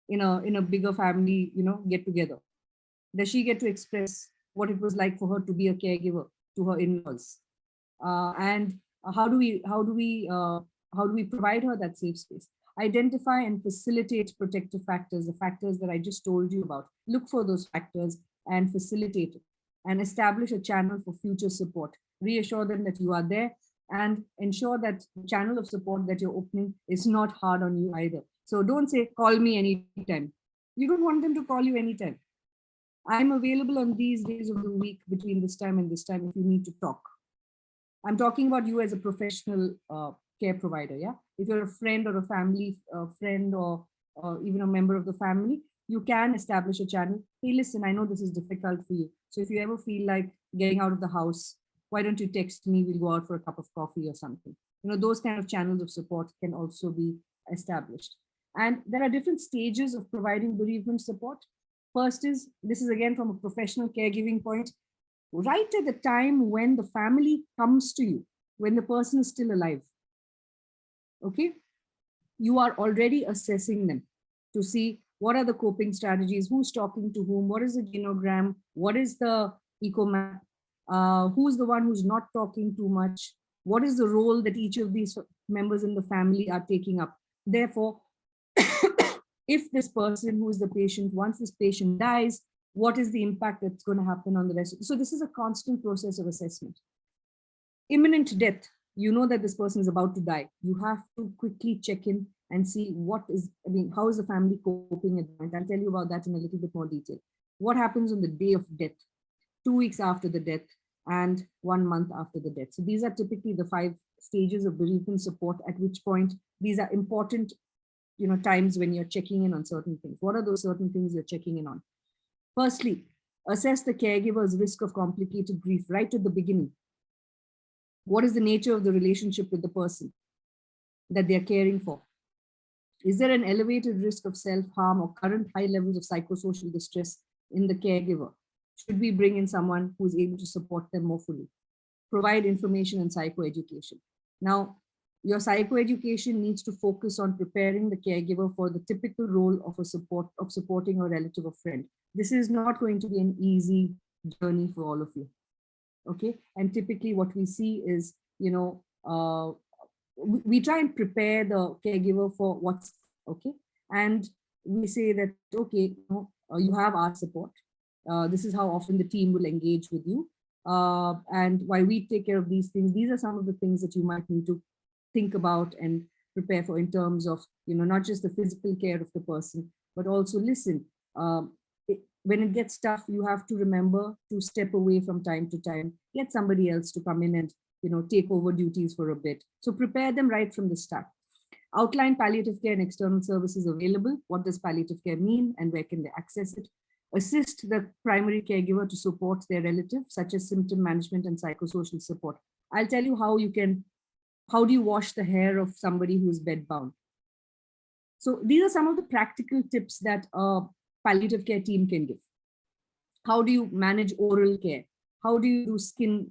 in a bigger family, get together. Does she get to express what it was like for her to be a caregiver to her in-laws? And how do we provide her that safe space? Identify and facilitate protective factors, the factors that I just told you about. Look for those factors and facilitate it, and establish a channel for future support. Reassure them that you are there, and ensure that the channel of support that you're opening is not hard on you either. So don't say, call me anytime. You don't want them to call you anytime. I'm available on these days of the week between this time and this time if you need to talk. I'm talking about you as a professional care provider, yeah? If you're a friend or a family friend, or even a member of the family, you can establish a channel. Hey, listen, I know this is difficult for you. So if you ever feel like getting out of the house, why don't you text me? We'll go out for a cup of coffee or something. Those kind of channels of support can also be established. And there are different stages of providing bereavement support. First is, this is again from a professional caregiving point, right at the time when the family comes to you, when the person is still alive. Okay, you are already assessing them to see what are the coping strategies, who's talking to whom, what is the genogram, what is the eco map, who's the one who's not talking too much, what is the role that each of these members in the family are taking up. Therefore, if this person who is the patient, once this patient dies, what is the impact that's going to happen on the rest? So this is a constant process of assessment. Imminent death, you know that this person is about to die. You have to quickly check in and see how is the family coping at the moment. I'll tell you about that in a little bit more detail. What happens on the day of death, 2 weeks after the death, and 1 month after the death. So these are typically the 5 stages of bereavement support, at which point these are important times when you're checking in on certain things. What are those certain things you're checking in on? Firstly, assess the caregiver's risk of complicated grief right at the beginning. What is the nature of the relationship with the person that they're caring for? Is there an elevated risk of self-harm or current high levels of psychosocial distress in the caregiver? Should we bring in someone who's able to support them more fully? Provide information and psychoeducation. Now, your psychoeducation needs to focus on preparing the caregiver for the typical role of supporting a relative or friend. This is not going to be an easy journey for all of you. Okay, and typically what we see is, we try and prepare the caregiver for what's okay, and we say that, okay, you have our support. This is how often the team will engage with you. And while we take care of these things, these are some of the things that you might need to think about and prepare for, in terms of, not just the physical care of the person, but also listen. When it gets tough, you have to remember to step away from time to time, get somebody else to come in and, take over duties for a bit. So prepare them right from the start. Outline palliative care and external services available. What does palliative care mean and where can they access it? Assist the primary caregiver to support their relative, such as symptom management and psychosocial support. I'll tell you how do you wash the hair of somebody who is bedbound? So these are some of the practical tips that a palliative care team can give. How do you manage oral care? How do you do skin,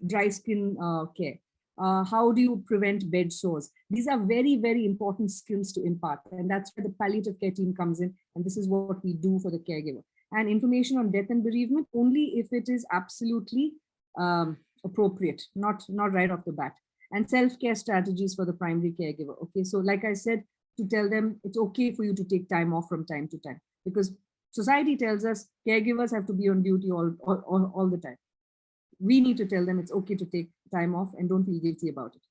dry skin care? How do you prevent bed sores? These are very, very important skills to impart. And that's where the palliative care team comes in. And this is what we do for the caregiver. And information on death and bereavement only if it is absolutely appropriate, not right off the bat. And self-care strategies for the primary caregiver. Okay, so like I said, to tell them it's okay for you to take time off from time to time, because society tells us caregivers have to be on duty all the time. We need to tell them it's okay to take time off and don't feel guilty about it.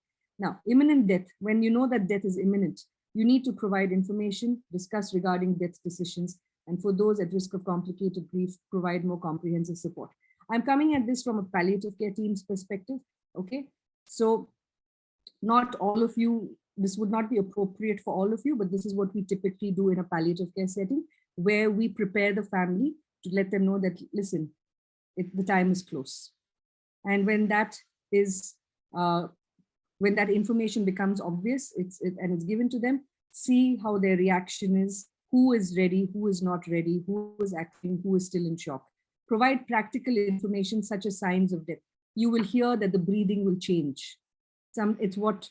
Now, imminent death, when you know that death is imminent, you need to provide information, discuss regarding death decisions, and for those at risk of complicated grief, provide more comprehensive support. I'm coming at this from a palliative care team's perspective. Okay. So not all of you, this would not be appropriate for all of you, but this is what we typically do in a palliative care setting, where we prepare the family to let them know that, listen, the time is close. And when that is, when that information becomes obvious, and it's given to them, see how their reaction is, who is ready, who is not ready, who is acting, who is still in shock. Provide practical information such as signs of death. You will hear that the breathing will change. It's what,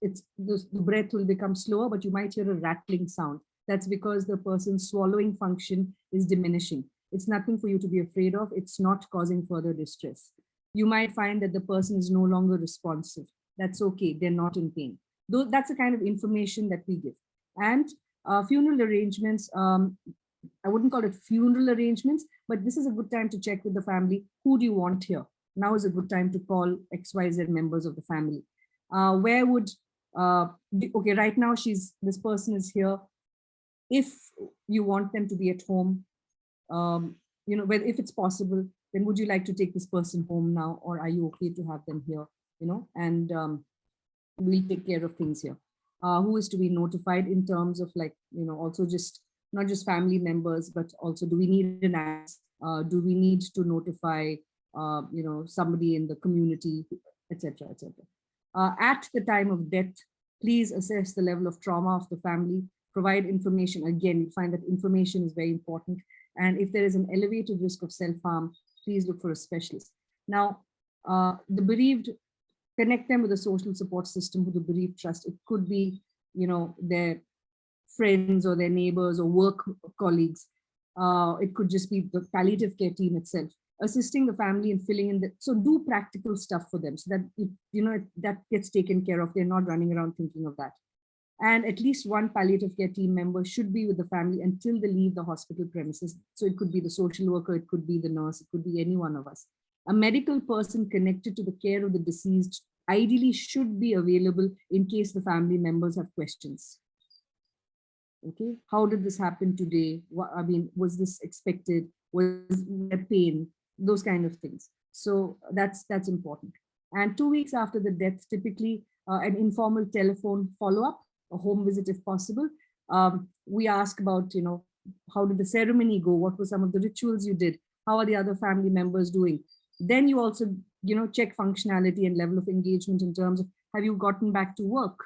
it's the breath will become slower, but you might hear a rattling sound. That's because the person's swallowing function is diminishing. It's nothing for you to be afraid of. It's not causing further distress. You might find that the person is no longer responsive. That's okay. They're not in pain. That's the kind of information that we give. And funeral arrangements, I wouldn't call it funeral arrangements, but this is a good time to check with the family. Who do you want here? Now is a good time to call XYZ members of the family. Where would, okay, right now this person is here. If you want them to be at home, if it's possible, then would you like to take this person home now, or are you okay to have them here? And we'll take care of things here. Who is to be notified in terms of also just not just family members, but also do we need an address? Do we need to notify somebody in the community, etc., etc. At the time of death, please assess the level of trauma of the family. Provide information. Again, you find that information is very important. And if there is an elevated risk of self-harm, please look for a specialist. Now, the bereaved, connect them with a social support system who the bereaved trust. It could be, their friends or their neighbors or work colleagues. It could just be the palliative care team itself, assisting the family in filling in so do practical stuff for them so that, that gets taken care of. They're not running around thinking of that. And at least one palliative care team member should be with the family until they leave the hospital premises. So it could be the social worker, it could be the nurse, it could be any one of us. A medical person connected to the care of the deceased ideally should be available in case the family members have questions. Okay, how did this happen today? Was this expected? Was there pain? Those kind of things. So that's important. And 2 weeks after the death, typically an informal telephone follow-up, a home visit if possible. We ask about, how did the ceremony go? What were some of the rituals you did? How are the other family members doing? Then you also, check functionality and level of engagement in terms of, have you gotten back to work?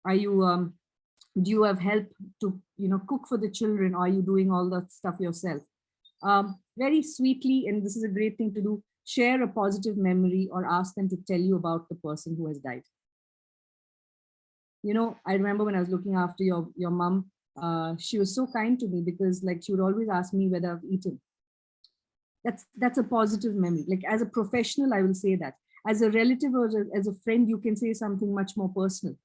Are you, do you have help to, cook for the children? Are you doing all that stuff yourself? Very sweetly, and this is a great thing to do, share a positive memory or ask them to tell you about the person who has died. I remember when I was looking after your mom, she was so kind to me because she would always ask me whether I've eaten. That's a positive memory. As a professional, I will say that. As a relative or as a friend, you can say something much more personal,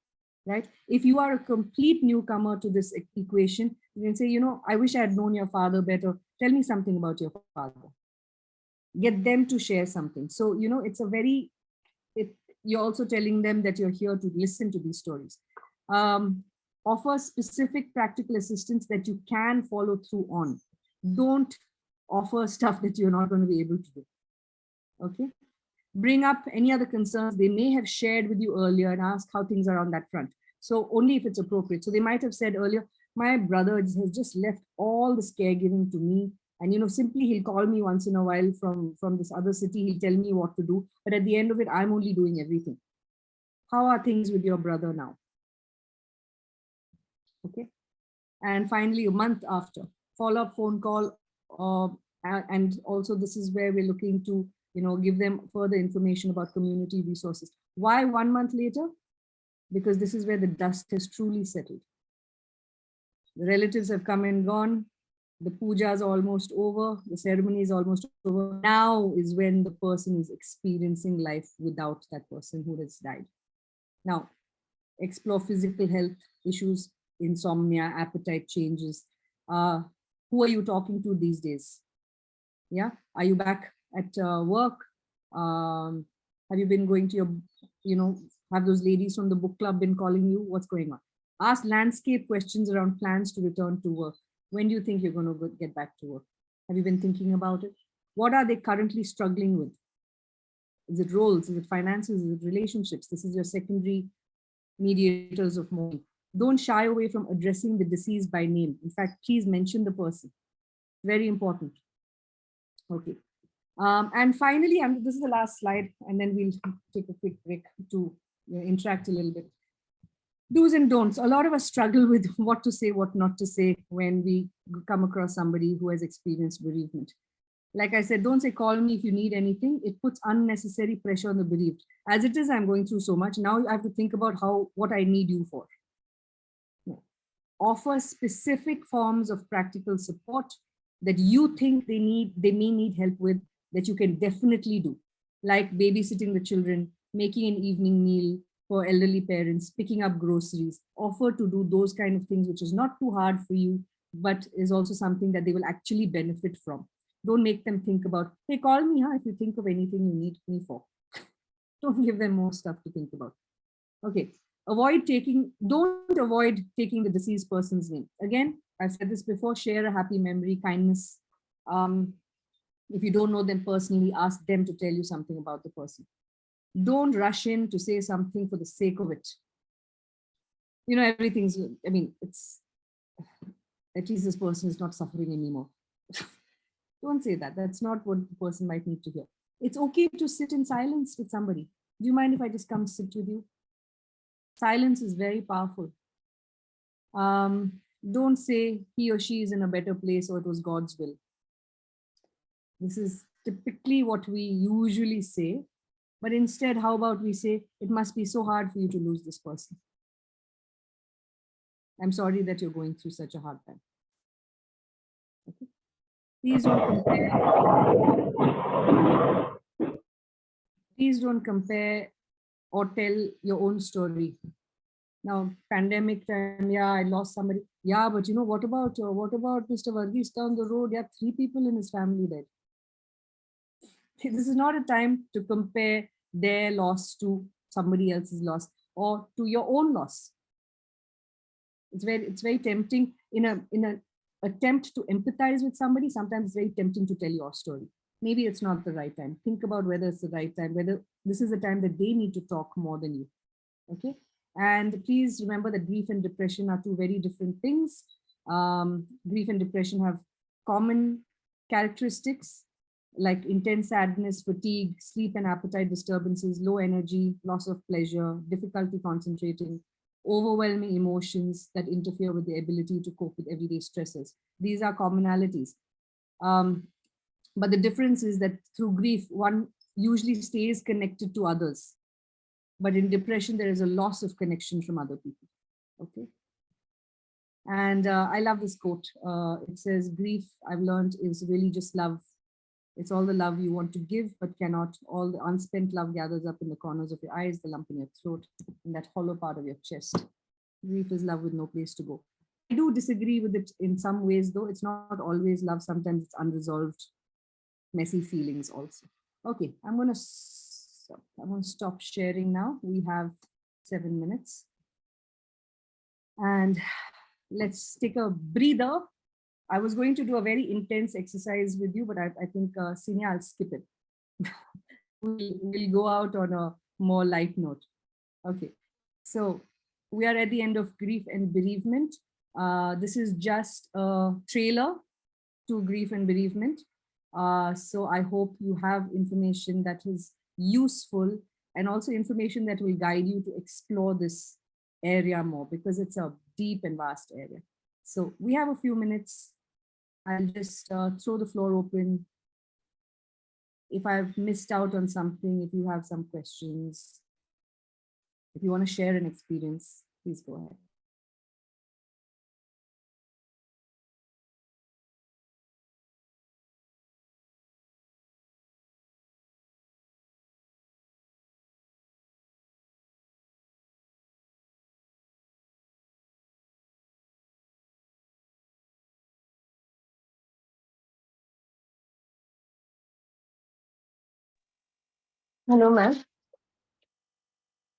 right? If you are a complete newcomer to this equation, you can say, I wish I had known your father better. Tell me something about your father. Get them to share something. So, it's you're also telling them that you're here to listen to these stories. Offer specific practical assistance that you can follow through on. Don't offer stuff that you're not going to be able to do. Okay. Bring up any other concerns they may have shared with you earlier and ask how things are on that front. So only if it's appropriate. So they might have said earlier, my brother has just left all this caregiving to me. And, simply he'll call me once in a while from this other city. He'll tell me what to do. But at the end of it, I'm only doing everything. How are things with your brother now? Okay. And finally, a month after, follow-up phone call. And also this is where we're looking to, give them further information about community resources. Why 1 month later? Because this is where the dust has truly settled. The relatives have come and gone. The puja is almost over. The ceremony is almost over. Now is when the person is experiencing life without that person who has died. Now, explore physical health issues, insomnia, appetite changes. Who are you talking to these days? Yeah, are you back at work? Have you been going to your, have those ladies from the book club been calling you? What's going on? Ask landscape questions around plans to return to work. When do you think you're going to get back to work? Have you been thinking about it? What are they currently struggling with? Is it roles? Is it finances? Is it relationships? This is your secondary mediators of mourning. Don't shy away from addressing the deceased by name. In fact, please mention the person. Very important. Okay. And finally, this is the last slide, and then we'll take a quick break to interact a little bit. Do's and don'ts. A lot of us struggle with what to say, what not to say when we come across somebody who has experienced bereavement. Like I said, don't say, call me if you need anything. It puts unnecessary pressure on the bereaved. As it is, I'm going through so much. Now I have to think about what I need you for. Offer specific forms of practical support that you think they may need help with, that you can definitely do, like babysitting the children, making an evening meal for elderly parents, picking up groceries. Offer to do those kind of things, which is not too hard for you, but is also something that they will actually benefit from. Don't make them think about, hey, call me if you think of anything you need me for. Don't give them more stuff to think about. Okay. Don't avoid taking the deceased person's name. Again, I've said this before, share a happy memory, kindness. If you don't know them personally, ask them to tell you something about the person. Don't rush in to say something for the sake of it. Everything's, it's, at least this person is not suffering anymore. Don't say that. That's not what the person might need to hear. It's okay to sit in silence with somebody. Do you mind if I just come sit with you? Silence is very powerful. Don't say he or she is in a better place or it was God's will. This is typically what we usually say. But instead, how about we say, it must be so hard for you to lose this person. I'm sorry that you're going through such a hard time. Okay. Please don't compare or tell your own story. Now, pandemic time, yeah, I lost somebody. Yeah, but what about Mr. Varghese down the road? Yeah, 3 people in his family died. This is not a time to compare their loss to somebody else's loss or to your own loss. It's very tempting in an attempt to empathize with somebody. Sometimes it's very tempting to tell your story. Maybe it's not the right time. Think about whether it's the right time, whether this is the time that they need to talk more than you. Okay. And please remember that grief and depression are 2 very different things. Grief and depression have common characteristics like intense sadness, fatigue, sleep and appetite disturbances, low energy, loss of pleasure, difficulty concentrating, overwhelming emotions that interfere with the ability to cope with everyday stresses. These are commonalities. But the difference is that through grief, one usually stays connected to others. But in depression, there is a loss of connection from other people. Okay. And I love this quote. It says, grief, I've learned, is really just love. It's all the love you want to give, but cannot. All the unspent love gathers up in the corners of your eyes, the lump in your throat, and that hollow part of your chest. Grief is love with no place to go. I do disagree with it in some ways, though. It's not always love. Sometimes it's unresolved, messy feelings also. Okay, I'm going to stop sharing now. We have 7 minutes. And let's take a breather. I was going to do a very intense exercise with you, but I think, Senior, I'll skip it. We'll go out on a more light note. Okay, so we are at the end of grief and bereavement. This is just a trailer to grief and bereavement. So I hope you have information that is useful and also information that will guide you to explore this area more, because it's a deep and vast area. So we have a few minutes. I'll just throw the floor open. If I've missed out on something, if you have some questions, if you want to share an experience, please go ahead. Hello, ma'am.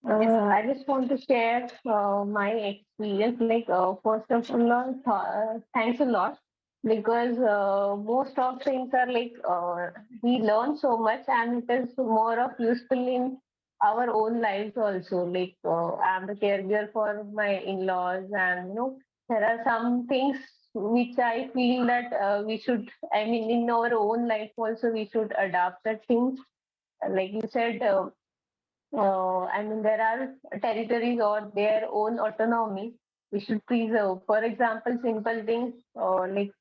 I just want to share my experience. Like, first of all, thanks a lot because most of things are like we learn so much and it is more of useful in our own lives also. Like I'm the caregiver for my in-laws, and there are some things which I feel that we should, I mean, in our own life also we should adapt that things. Like you said, I mean, there are territories or their own autonomy we should preserve. For example, simple things like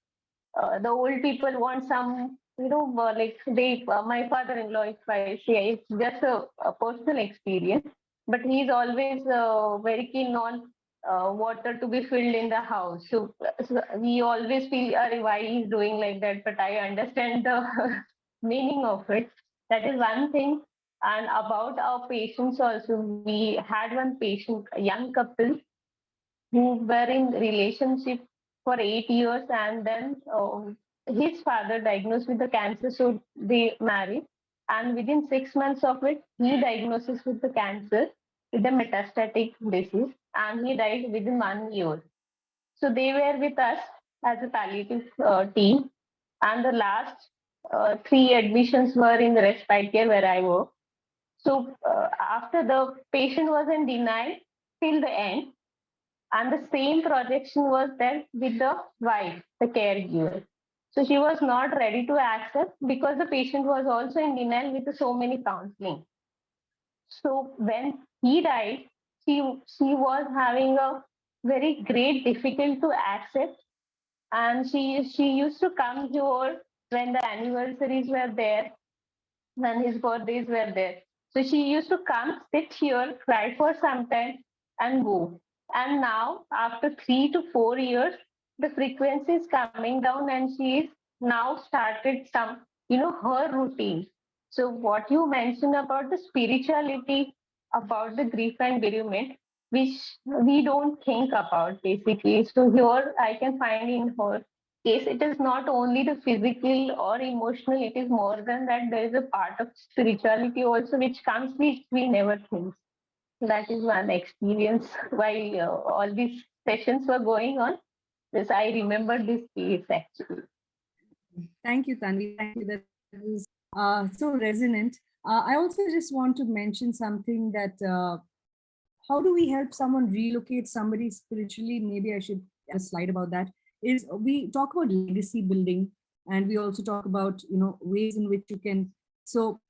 the old people want some, like my father-in-law, if I say, it's just a personal experience, but he's always very keen on water to be filled in the house. So we always feel, "Arey, why he's doing like that?" But I understand the meaning of it. That is one thing. And about our patients also, we had one patient, a young couple who were in relationship for 8 years, and then his father diagnosed with the cancer, so they married, and within 6 months of it he diagnosis with the cancer, with the metastatic disease, and he died within 1 year. So they were with us as a palliative team, and the last three admissions were in the respite care where I work. So after the patient was in denial till the end, and the same projection was there with the wife, the caregiver. So she was not ready to accept because the patient was also in denial with so many counseling. So when he died, she was having a very great difficult to accept, and she used to come here when the anniversaries were there, when his birthdays were there. So she used to come, sit here, cry for some time, and go. And now, after 3 to 4 years, the frequency is coming down, and she is now started some, her routine. So what you mentioned about the spirituality, about the grief and bereavement, which we don't think about basically. So here I can find in her case, it is not only the physical or emotional, it is more than that. There is a part of spirituality also which comes, which we never think. That is one experience while all these sessions were going on. This I remember this case actually. Thank you, Tanvi. Thank you. That was so resonant. I also just want to mention something that how do we help someone relocate somebody spiritually? Maybe I should add a slide about that. Is we talk about legacy building, and we also talk about ways in which you can. So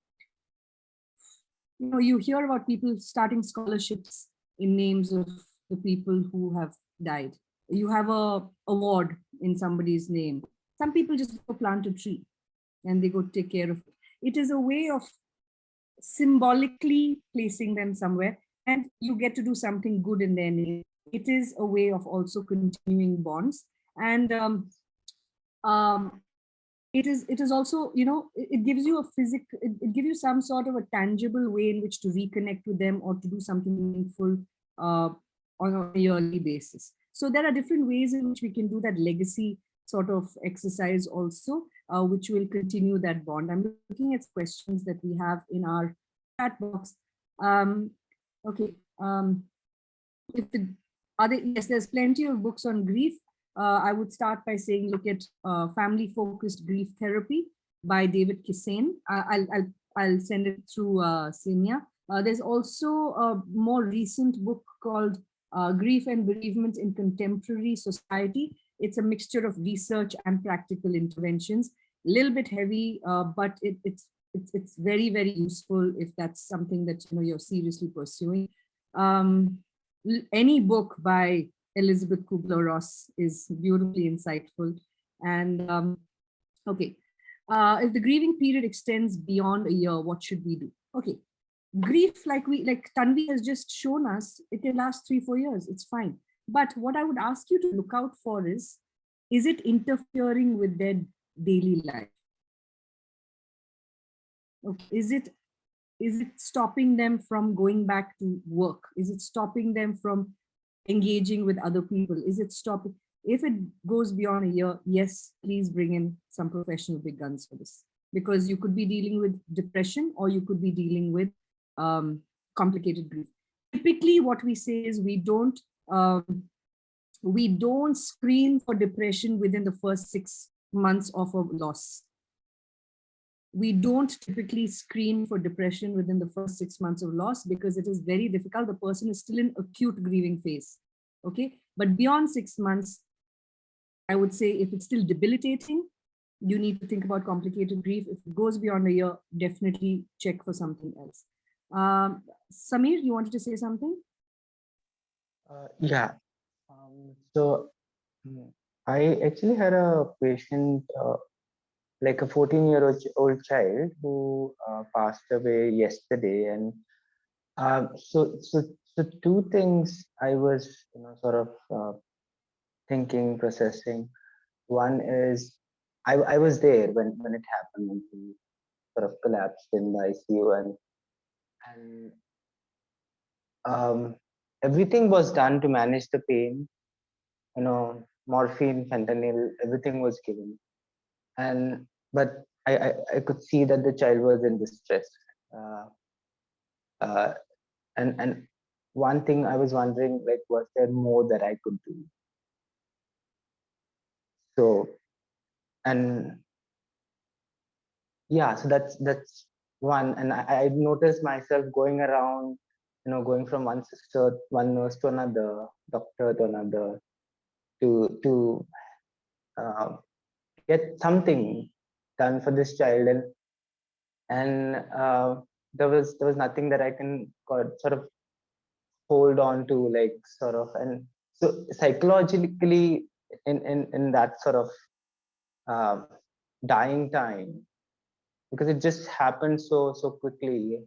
you hear about people starting scholarships in names of the people who have died. You have a award in somebody's name. Some people just go plant a tree and they go take care of it. It is a way of symbolically placing them somewhere, and you get to do something good in their name. It is a way of also continuing bonds, and it is also, it gives you a it gives you some sort of a tangible way in which to reconnect with them or to do something meaningful on a yearly basis. So there are different ways in which we can do that legacy sort of exercise also, which will continue that bond. I'm looking at questions that we have in our chat box. Okay. If the other, yes, there's plenty of books on grief. I would start by saying, look at Family-Focused Grief Therapy by David Kissane. I'll send it through Simia. There's also a more recent book called Grief and Bereavement in Contemporary Society. It's a mixture of research and practical interventions. A little bit heavy, but it's very, very useful if that's something that you're seriously pursuing. Any book by Elizabeth Kubler-Ross is beautifully insightful. And okay, if the grieving period extends beyond a year, what should we do? Okay, grief, like Tanvi has just shown us, it can last 3-4 years. It's fine. But what I would ask you to look out for is it interfering with their daily life? Okay, is it stopping them from going back to work? Is it stopping them from engaging with other people? Is it stopping? If it goes beyond a year, yes, please bring in some professional big guns for this, because you could be dealing with depression or you could be dealing with complicated grief. Typically, what we say is we don't we don't screen for depression within the first 6 months of a loss. We don't typically screen for depression within the first 6 months of loss because it is very difficult. The person is still in acute grieving phase. Okay. But beyond 6 months, I would say if it's still debilitating, you need to think about complicated grief. If it goes beyond a year, definitely check for something else. Samir, you wanted to say something? Yeah. So I actually had a patient, like a 14-year-old child who passed away yesterday, and so two things I was, sort of thinking, processing. One is I was there when it happened, when he sort of collapsed in the ICU, and everything was done to manage the pain. Morphine, fentanyl, everything was given, and but I could see that the child was in distress, uh, uh, and one thing I was wondering, like, was there more that I could do? So, and yeah, so that's one, and I noticed myself going around, going from one sister, one nurse to another, doctor to another, to uh, get something done for this child, and there was nothing that I can sort of hold on to, like, sort of. And so psychologically, in that sort of uh, dying time, because it just happened so quickly,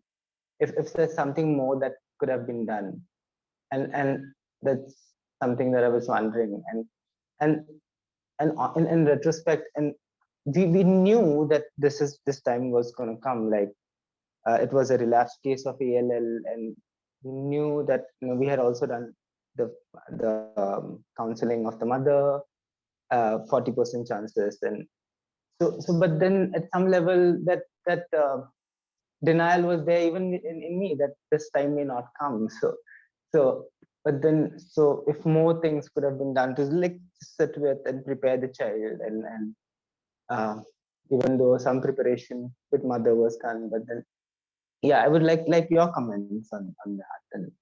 if there's something more that could have been done, and that's something that I was wondering. And in retrospect, and we knew that this time was going to come, like, it was a relapse case of ALL, and we knew that, we had also done the counseling of the mother, 40% chances, and so but then at some level that denial was there even in me, that this time may not come. So but then, so if more things could have been done to, like, sit with and prepare the child, and uh, even though some preparation with mother was done, but then, yeah, I would like your comments on that. And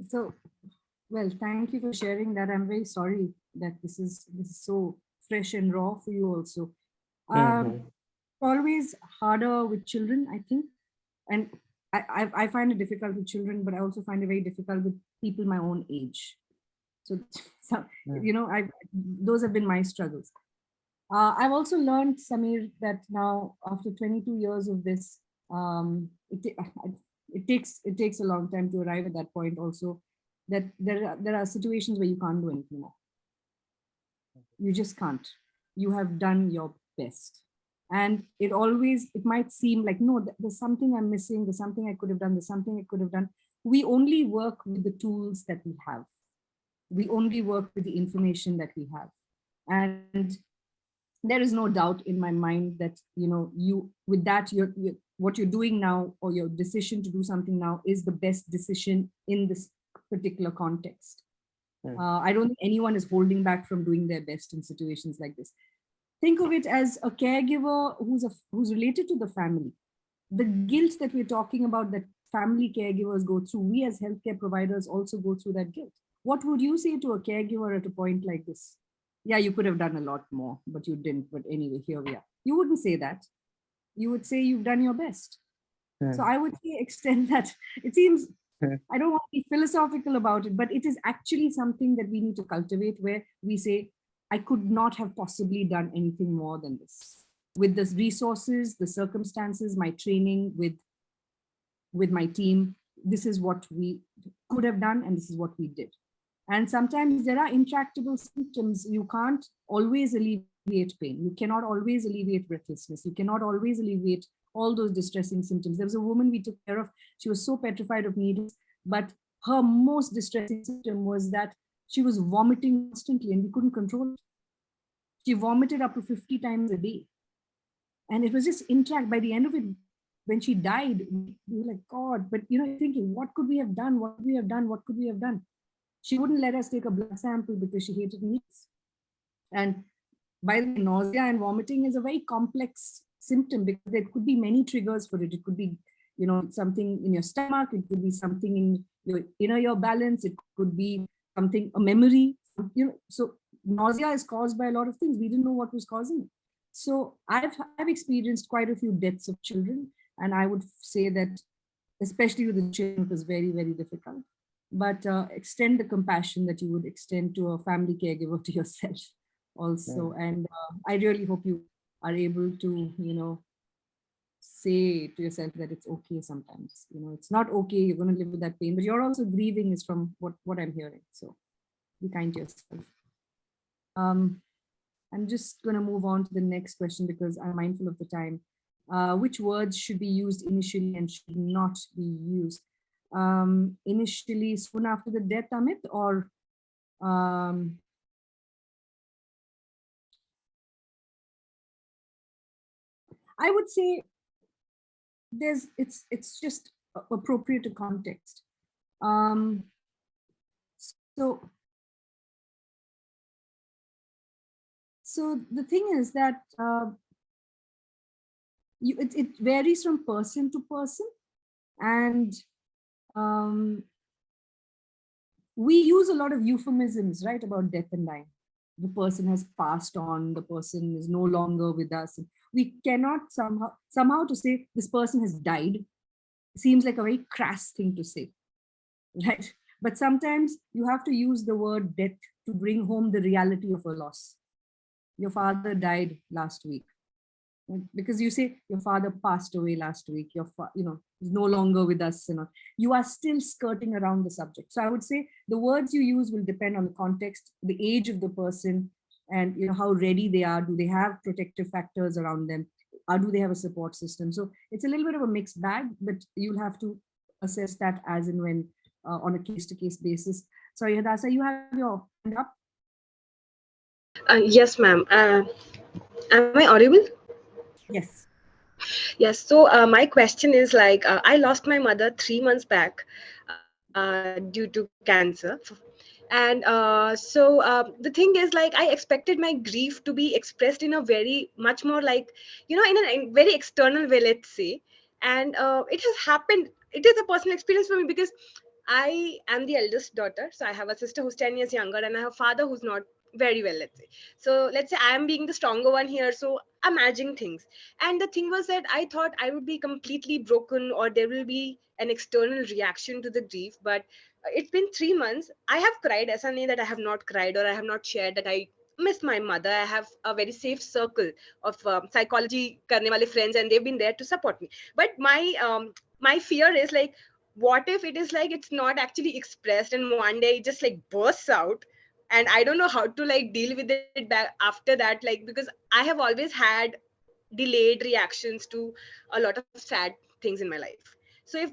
So, well, thank you for sharing that. I'm very sorry that this is so fresh and raw for you also. mm-hmm. Always harder with children, I think. And I find it difficult with children, but I also find it very difficult with people my own age. So, so I those have been my struggles. I've also learned, Samir, that now after 22 years of this, it takes a long time to arrive at that point. Also, that there are situations where you can't do anything more. You just can't. You have done your best, and it might seem like, no, there's something I'm missing. There's something I could have done. There's something I could have done. We only work with the tools that we have. We only work with the information that we have, and there is no doubt in my mind that you with that you're what you're doing now, or your decision to do something now, is the best decision in this particular context. I don't think anyone is holding back from doing their best in situations like this. Think of it as a caregiver who's related to the family. The guilt that we're talking about, that family caregivers go through, we as healthcare providers also go through that guilt. What would you say to a caregiver at a point like this? Yeah, you could have done a lot more, but you didn't. But anyway, here we are. You wouldn't say that. You would say you've done your best. So I would say extend that. It seems, I don't want to be philosophical about it, but it is actually something that we need to cultivate, where we say, I could not have possibly done anything more than this. With the resources, the circumstances, my training with my team, this is what we could have done, and this is what we did. And sometimes there are intractable symptoms. You can't always alleviate pain. You cannot always alleviate breathlessness. You cannot always alleviate all those distressing symptoms. There was a woman we took care of. She was so petrified of needles, but her most distressing symptom was that she was vomiting constantly, and we couldn't control it. She vomited up to 50 times a day. And it was just intact. By the end of it, when she died, we were like, God, but thinking, what could we have done? What could we have done? What could we have done? She wouldn't let us take a blood sample because she hated needles. And by the way, nausea and vomiting is a very complex symptom because there could be many triggers for it. It could be, something in your stomach. It could be something in your inner ear balance. It could be something, a memory. So nausea is caused by a lot of things. We didn't know what was causing it. So I've experienced quite a few deaths of children, and I would say that, especially with the children, it was very, very difficult. But extend the compassion that you would extend to a family caregiver to yourself also. And I really hope you are able to, say to yourself that it's okay sometimes. It's not okay, you're going to live with that pain, but you're also grieving is from what I'm hearing. So be kind to yourself. I'm just going to move on to the next question because I'm mindful of the time. Which words should be used initially and should not be used? Initially, soon after the death, Amit, or I would say it's just appropriate to context. So the thing is that it varies from person to person, and we use a lot of euphemisms, right, about death and dying. The person has passed on, the person is no longer with us. We cannot somehow to say this person has died seems like a very crass thing to say, right? But sometimes you have to use the word death to bring home the reality of a loss. Your father died last week, because you say your father passed away last week, is no longer with us, you are still skirting around the subject. So I would say the words you use will depend on the context, the age of the person, and how ready they are. Do they have protective factors around them, or do they have a support system? So it's a little bit of a mixed bag, but you'll have to assess that as and when, on a case-to-case basis. Sorry, Hadassah, you have your hand up. Yes, ma'am. Am I audible? Yes. Yes. So my question is like, I lost my mother 3 months back due to cancer. And the thing is, like, I expected my grief to be expressed in a very much more like, in a very external way, let's say. And it has happened. It is a personal experience for me because I am the eldest daughter. So I have a sister who's 10 years younger, and I have a father who's not very well, let's say. So let's say I am being the stronger one here. So I'm managing things. And the thing was that I thought I would be completely broken, or there will be an external reaction to the grief. But it's been 3 months. I have cried. As I know that I have not cried, or I have not shared that I miss my mother. I have a very safe circle of psychology karne wale friends, and they've been there to support me. But my fear is like, what if it is like it's not actually expressed, and one day it just like bursts out, and I don't know how to like deal with it back after that, like, because I have always had delayed reactions to a lot of sad things in my life. So if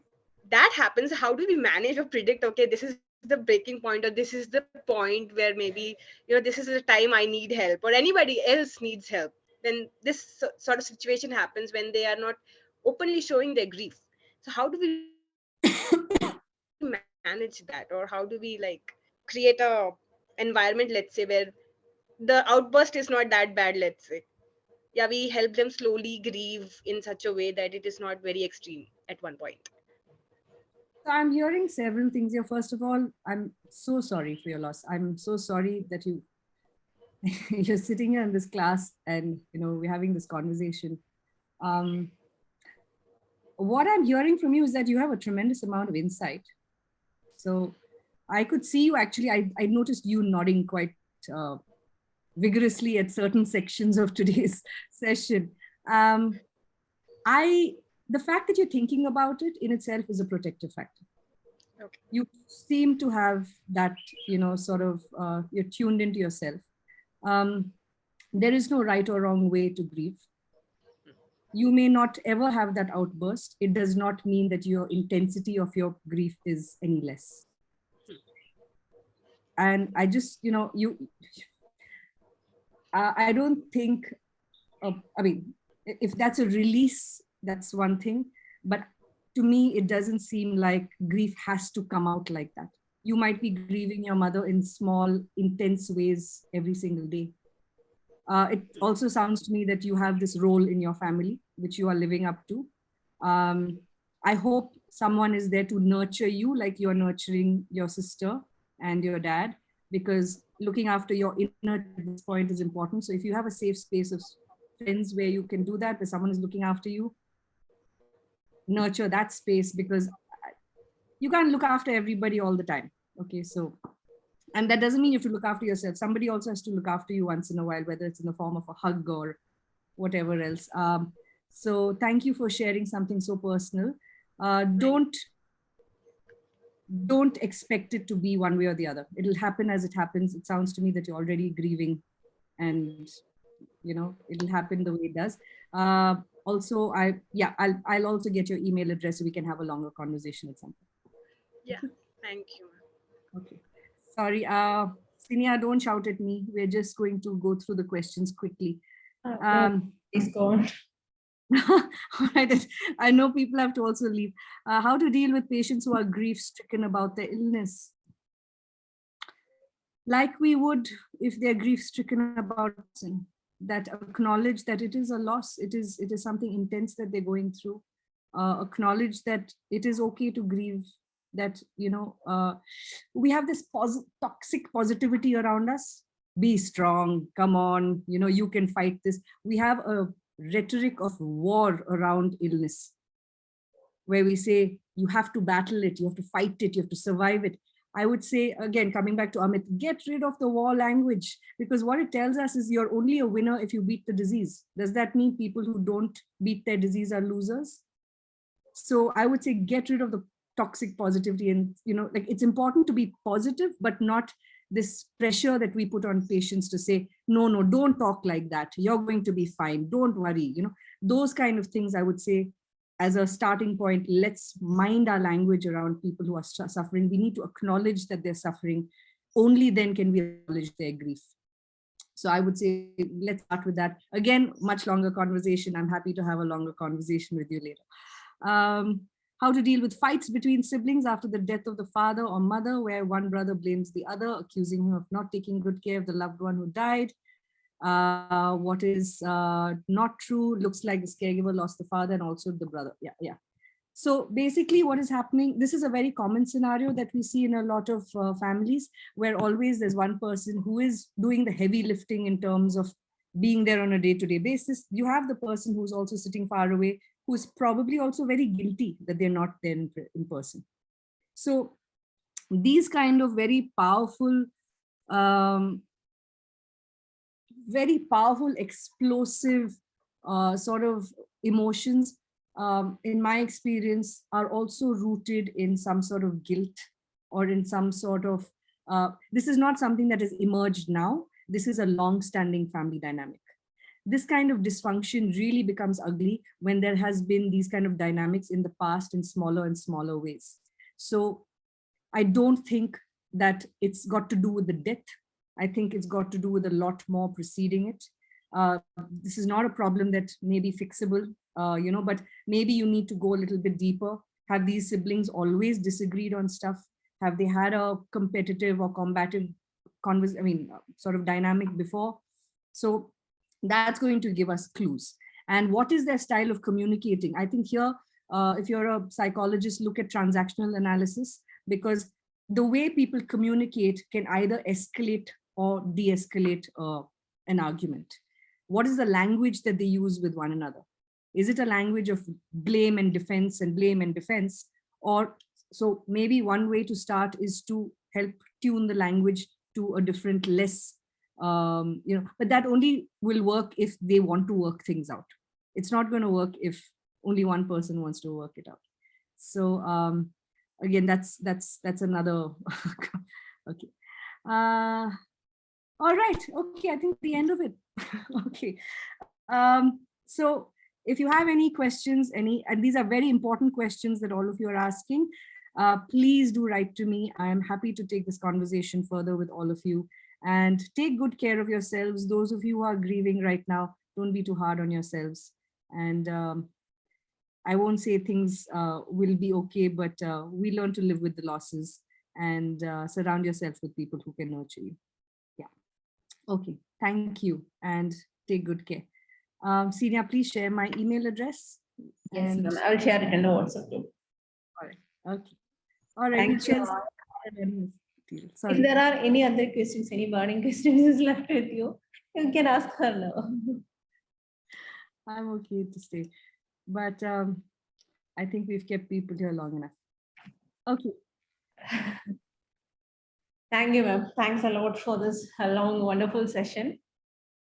that happens, how do we manage or predict, okay, this is the breaking point, or this is the point where maybe, this is the time I need help, or anybody else needs help, then this sort of situation happens when they are not openly showing their grief. So how do we manage that, or how do we like create a environment, let's say, where the outburst is not that bad, let's say? Yeah, we help them slowly grieve in such a way that it is not very extreme at one point. So I'm hearing several things here. First of all, I'm so sorry for your loss. I'm so sorry that you're sitting here in this class and we're having this conversation. What I'm hearing from you is that you have a tremendous amount of insight. So I could see you actually. I noticed you nodding quite vigorously at certain sections of today's session. The fact that you're thinking about it in itself is a protective factor. Okay. You seem to have that, sort of, you're tuned into yourself. There is no right or wrong way to grieve. You may not ever have that outburst. It does not mean that your intensity of your grief is any less. And I just, I don't think, I mean, if that's a release, that's one thing. But to me, it doesn't seem like grief has to come out like that. you might be grieving your mother in small, intense ways every single day. It also sounds to me that you have this role in your family, which you are living up to. I hope someone is there to nurture you like you're nurturing your sister and your dad, because looking after your inner at this point is important. So if you have a safe space of friends where you can do that, where someone is looking after you, nurture that space, because you can't look after everybody all the time. Okay, so, and that doesn't mean you have to look after yourself. Somebody also has to look after you once in a while, whether it's in the form of a hug or whatever else. So thank you for sharing something so personal. Don't expect it to be one way or the other. It'll happen as it happens. It sounds to me that you're already grieving, and it'll happen the way it does. Also, I'll also get your email address so we can have a longer conversation at some point. Yeah, thank you. Okay. Sorry, Sinia, don't shout at me. We're just going to go through the questions quickly. Please go on. All right. I know people have to also leave. How to deal with patients who are grief-stricken about their illness? Like we would if they're grief-stricken about sin, that acknowledge that it is a loss. It is something intense that they're going through. Acknowledge that it is okay to grieve. That we have this toxic positivity around us. Be strong. Come on. You can fight this. We have a rhetoric of war around illness, where we say you have to battle it, you have to fight it, you have to survive it. I would say, again, coming back to Amit, get rid of the war language, because what it tells us is you're only a winner if you beat the disease. Does that mean people who don't beat their disease are losers? So I would say get rid of the toxic positivity, and like, it's important to be positive, but not this pressure that we put on patients to say, no, don't talk like that, you're going to be fine, don't worry, those kind of things. I would say, as a starting point, let's mind our language around people who are suffering. We need to acknowledge that they're suffering. Only then can we acknowledge their grief. So I would say, let's start with that. Again, much longer conversation. I'm happy to have a longer conversation with you later. How to deal with fights between siblings after the death of the father or mother, where one brother blames the other, accusing him of not taking good care of the loved one who died. What is not true? Looks like this caregiver lost the father and also the brother. Yeah. So basically what is happening, this is a very common scenario that we see in a lot of families, where always there's one person who is doing the heavy lifting in terms of being there on a day-to-day basis. You have the person who's also sitting far away, who's probably also very guilty that they're not there in person. So these kind of very powerful, explosive sort of emotions, in my experience, are also rooted in some sort of guilt, or in some sort of, this is not something that has emerged now. This is a long-standing family dynamic. This kind of dysfunction really becomes ugly when there has been these kind of dynamics in the past in smaller and smaller ways. So I don't think that it's got to do with the death. I think it's got to do with a lot more preceding it. This is not a problem that may be fixable, but maybe you need to go a little bit deeper. Have these siblings always disagreed on stuff? Have they had a competitive or combative sort of dynamic before? So that's going to give us clues. And what is their style of communicating? I think here, if you're a psychologist, look at transactional analysis, because the way people communicate can either escalate or de-escalate an argument. What is the language that they use with one another? Is it a language of blame and defense and blame and defense? Or so maybe one way to start is to help tune the language to a different, less, but that only will work if they want to work things out. It's not going to work if only one person wants to work it out. So again, that's another. Okay. All right. Okay, I think the end of it. Okay. So if you have any questions, and these are very important questions that all of you are asking, please do write to me. I am happy to take this conversation further with all of you. And take good care of yourselves. Those of you who are grieving right now, don't be too hard on yourselves. And I won't say things will be okay, but we learn to live with the losses. and surround yourself with people who can nurture you. Yeah. Okay. Thank you, and take good care. Senior, please share my email address. Yes, And ma'am. I'll share it in the WhatsApp group. all right. Okay. All right. Thank We'll you share all. If Sorry. there are any other questions, any burning questions left with you, you can ask her now. I'm okay to stay, but I think we've kept people here long enough. Okay. Thank you, ma'am. Thanks a lot for this long, wonderful session.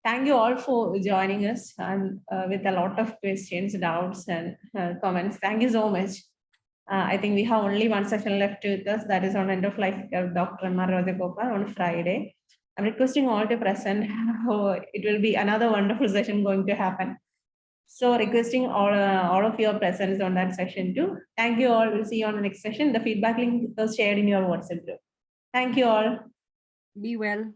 Thank you all for joining us and with a lot of questions, doubts, and comments. Thank you so much. I think we have only one session left with us, that is on end of life care of Dr. M.R. Rajagopal on Friday. I'm requesting all to present. It will be another wonderful session going to happen. So requesting all of your presence on that session too. Thank you all. We'll see you on the next session. The feedback link is shared in your WhatsApp group. Thank you all. Be well.